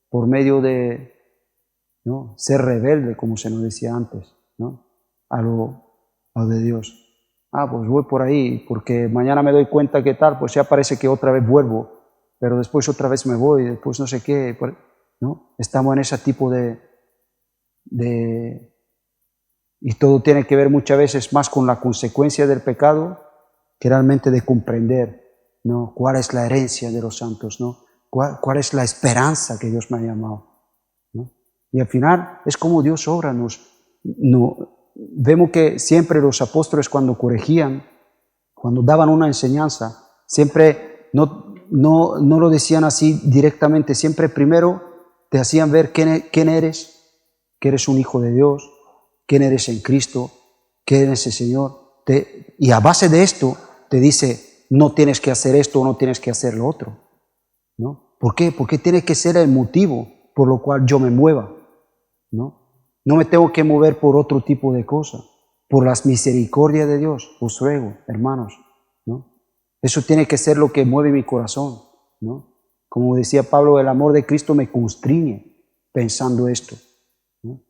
Speaker 2: Por medio de, ¿no?, ser rebelde, como se nos decía antes, ¿no?, a lo de Dios. Pues voy por ahí, porque mañana me doy cuenta que tal, pues ya parece que otra vez vuelvo, pero después otra vez me voy, después no sé qué, ¿no? Estamos en ese tipo y todo tiene que ver muchas veces más con la consecuencia del pecado que realmente de comprender, ¿no? Cuál es la herencia de los santos, ¿no? Cuál es la esperanza que Dios me ha llamado, ¿no? Y al final es como Dios obra. Vemos que siempre los apóstoles cuando corregían, cuando daban una enseñanza, siempre no lo decían así directamente, siempre primero te hacían ver quién eres, que eres un hijo de Dios, quién eres en Cristo, quién eres el Señor. Y a base de esto te dice, no tienes que hacer esto o no tienes que hacer lo otro, ¿no? ¿Por qué? Porque tiene que ser el motivo por lo cual yo me mueva, ¿no? No me tengo que mover por otro tipo de cosas. Por las misericordias de Dios, os ruego, hermanos, ¿no? Eso tiene que ser lo que mueve mi corazón, ¿no? Como decía Pablo, el amor de Cristo me constriñe pensando esto, ¿no?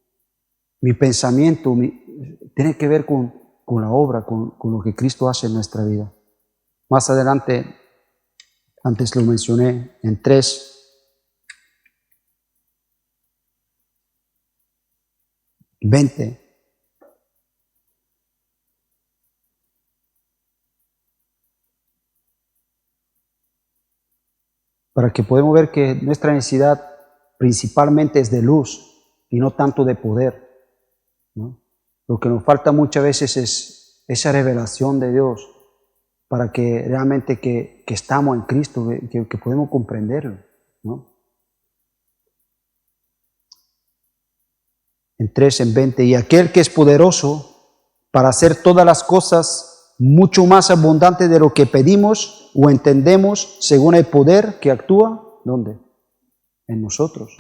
Speaker 2: Mi pensamiento tiene que ver con la obra, con lo que Cristo hace en nuestra vida. Más adelante, antes lo mencioné, en 3:20, para que podamos ver que nuestra necesidad principalmente es de luz y no tanto de poder, ¿no? Lo que nos falta muchas veces es esa revelación de Dios para que realmente que estamos en Cristo, que podemos comprenderlo, ¿no? En 3:20, y aquel que es poderoso para hacer todas las cosas mucho más abundante de lo que pedimos o entendemos según el poder que actúa, ¿dónde? En nosotros.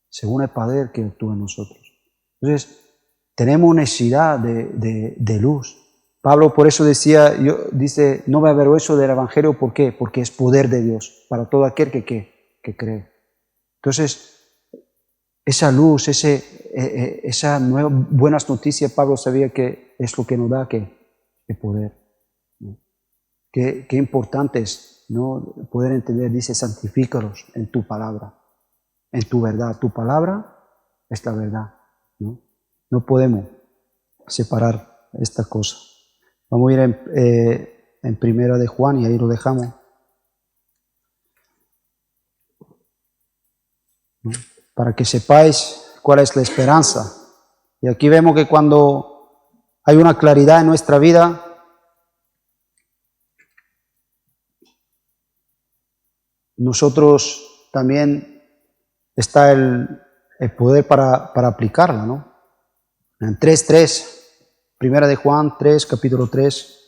Speaker 2: Según el poder que actúa en nosotros. Entonces, tenemos necesidad de luz. Pablo por eso dice, no me avergüenzo del Evangelio, ¿por qué? Porque es poder de Dios para todo aquel que cree. Entonces, esa luz, esa buenas noticias, Pablo sabía que es lo que nos da que poder. ¿No? Qué importante es, ¿no? Poder entender, dice, santifícalos en tu palabra, en tu verdad. Tu palabra es la verdad, ¿no? No podemos separar esta cosa. Vamos a ir en Primera de Juan y ahí lo dejamos, ¿no? Para que sepáis cuál es la esperanza. Y aquí vemos que cuando hay una claridad en nuestra vida, nosotros también está el poder para aplicarla, ¿no? En 3:3, Primera de Juan 3, capítulo 3.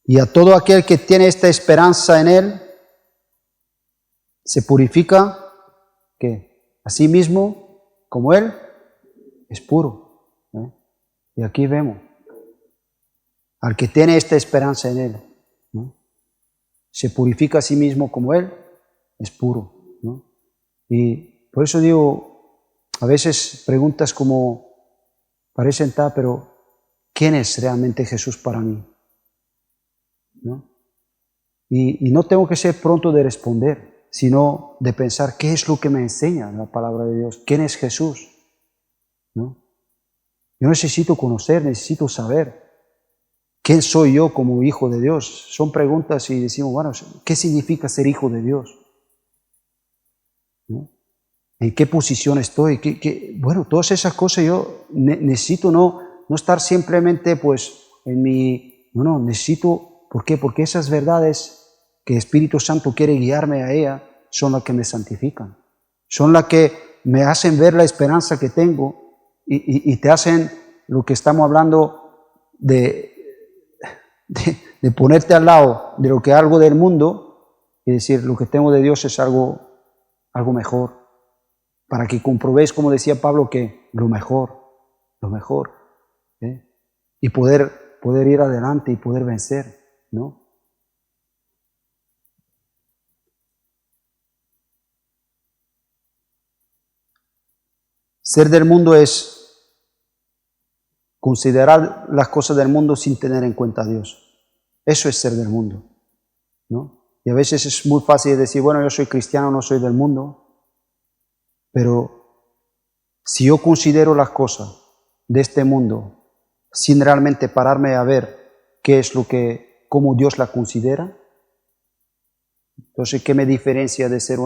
Speaker 2: Y a todo aquel que tiene esta esperanza en Él, se purifica, ¿qué? A sí mismo, como Él, es puro, ¿eh? Y aquí vemos, al que tiene esta esperanza en Él, ¿no? Se purifica a sí mismo como Él, es puro, ¿no? Y por eso digo, a veces preguntas como parecen tal, pero ¿quién es realmente Jesús para mí? ¿No? Y no tengo que ser pronto de responder, sino de pensar qué es lo que me enseña la palabra de Dios, quién es Jesús, ¿no? Yo necesito conocer, necesito saber quién soy yo como hijo de Dios. Son preguntas y decimos, bueno, ¿qué significa ser hijo de Dios? ¿No? ¿En qué posición estoy? Bueno, todas esas cosas yo necesito no estar simplemente pues en no, necesito, ¿por qué? Porque esas verdades que el Espíritu Santo quiere guiarme a ella son las que me santifican, son las que me hacen ver la esperanza que tengo y te hacen lo que estamos hablando de ponerte al lado de lo que es algo del mundo y decir, lo que tengo de Dios es algo mejor. Para que comprobéis, como decía Pablo, que lo mejor, ¿eh? Y poder ir adelante y poder vencer, ¿no? Ser del mundo es considerar las cosas del mundo sin tener en cuenta a Dios. Eso es ser del mundo, ¿no? Y a veces es muy fácil decir, bueno, yo soy cristiano, no soy del mundo. Pero si yo considero las cosas de este mundo sin realmente pararme a ver qué es cómo Dios la considera, entonces, ¿qué me diferencia de ser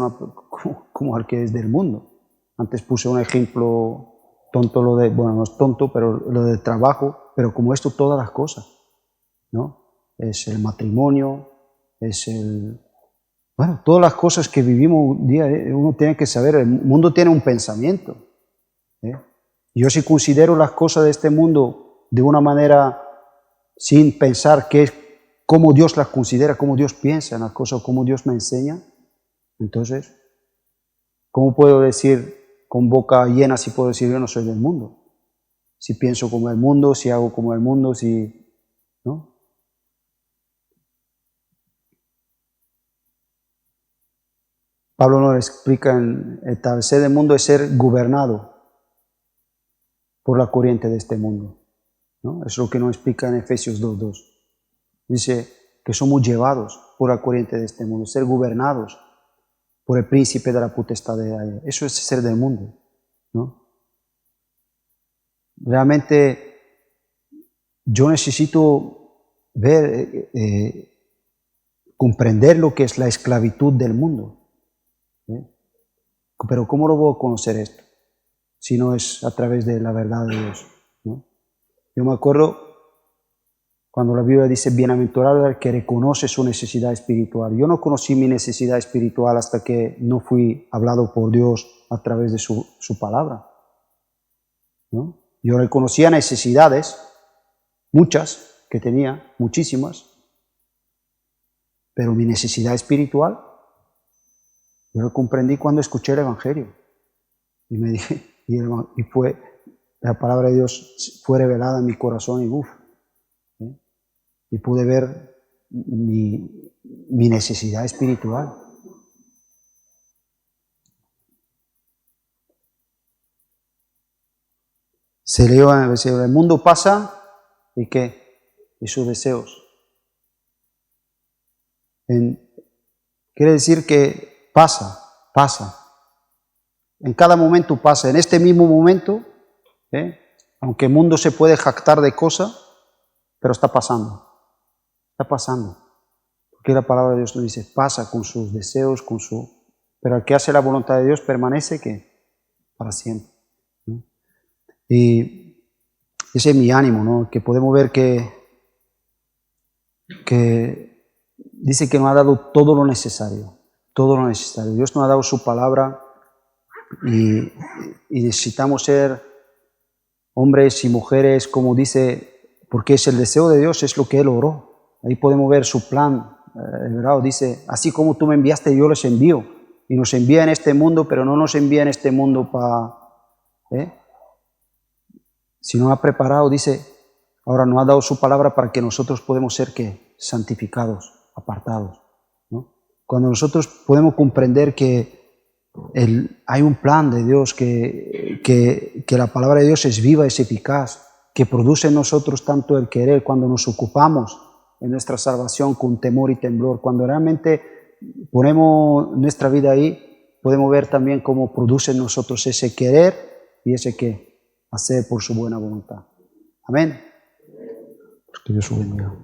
Speaker 2: como el que es del mundo? Antes puse un ejemplo tonto, bueno, no es tonto, pero lo del trabajo, pero como esto, todas las cosas, ¿no? Es el matrimonio, bueno, todas las cosas que vivimos un día, uno tiene que saber, el mundo tiene un pensamiento, ¿eh? Yo si considero las cosas de este mundo de una manera sin pensar cómo Dios las considera, cómo Dios piensa en las cosas, cómo Dios me enseña, entonces, ¿cómo puedo decir con boca llena si puedo decir yo no soy del mundo? Si pienso como el mundo, si hago como el mundo, ¿no? Pablo nos explica el ser del mundo es ser gobernado por la corriente de este mundo, ¿no? Es lo que nos explica en Efesios 2:2. Dice que somos llevados por la corriente de este mundo, ser gobernados por el príncipe de la potestad de aire. Eso es ser del mundo, ¿no? Realmente yo necesito ver, comprender lo que es la esclavitud del mundo. Pero ¿cómo lo voy a conocer esto? Si no es a través de la verdad de Dios, ¿no? Yo me acuerdo cuando la Biblia dice, bienaventurado el que reconoce su necesidad espiritual. Yo no conocí mi necesidad espiritual hasta que no fui hablado por Dios a través de su palabra, ¿no? Yo reconocía necesidades, muchas que tenía, muchísimas, pero mi necesidad espiritual, yo lo comprendí cuando escuché el Evangelio. Y me dije, y fue, la palabra de Dios fue revelada en mi corazón y pude ver mi necesidad espiritual. El mundo pasa, ¿y qué? Y sus deseos. Quiere decir que pasa. En cada momento pasa. En este mismo momento, aunque el mundo se puede jactar de cosas, pero está pasando. Está pasando. Porque la palabra de Dios nos dice, pasa con sus deseos, pero el que hace la voluntad de Dios permanece para siempre, ¿no? Y ese es mi ánimo, ¿no? Que podemos ver que dice que nos ha dado todo lo necesario. Todo lo necesario. Dios nos ha dado su palabra y necesitamos ser hombres y mujeres, como dice, porque es el deseo de Dios, es lo que Él oró. Ahí podemos ver su plan. ¿Verdad? Dice, así como tú me enviaste, yo les envío. Y nos envía en este mundo, pero no nos envía en este mundo si nos ha preparado, dice, ahora nos ha dado su palabra para que nosotros podemos ser santificados, apartados, ¿no? Cuando nosotros podemos comprender que hay un plan de Dios, que la palabra de Dios es viva, es eficaz, que produce en nosotros tanto el querer cuando nos ocupamos en nuestra salvación con temor y temblor. Cuando realmente ponemos nuestra vida ahí, podemos ver también cómo produce en nosotros ese querer y ese hacer por su buena voluntad. Amén. Que Dios os bendiga.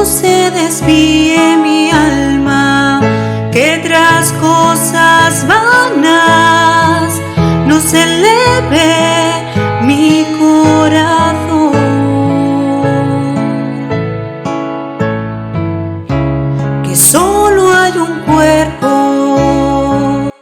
Speaker 3: Se desvíe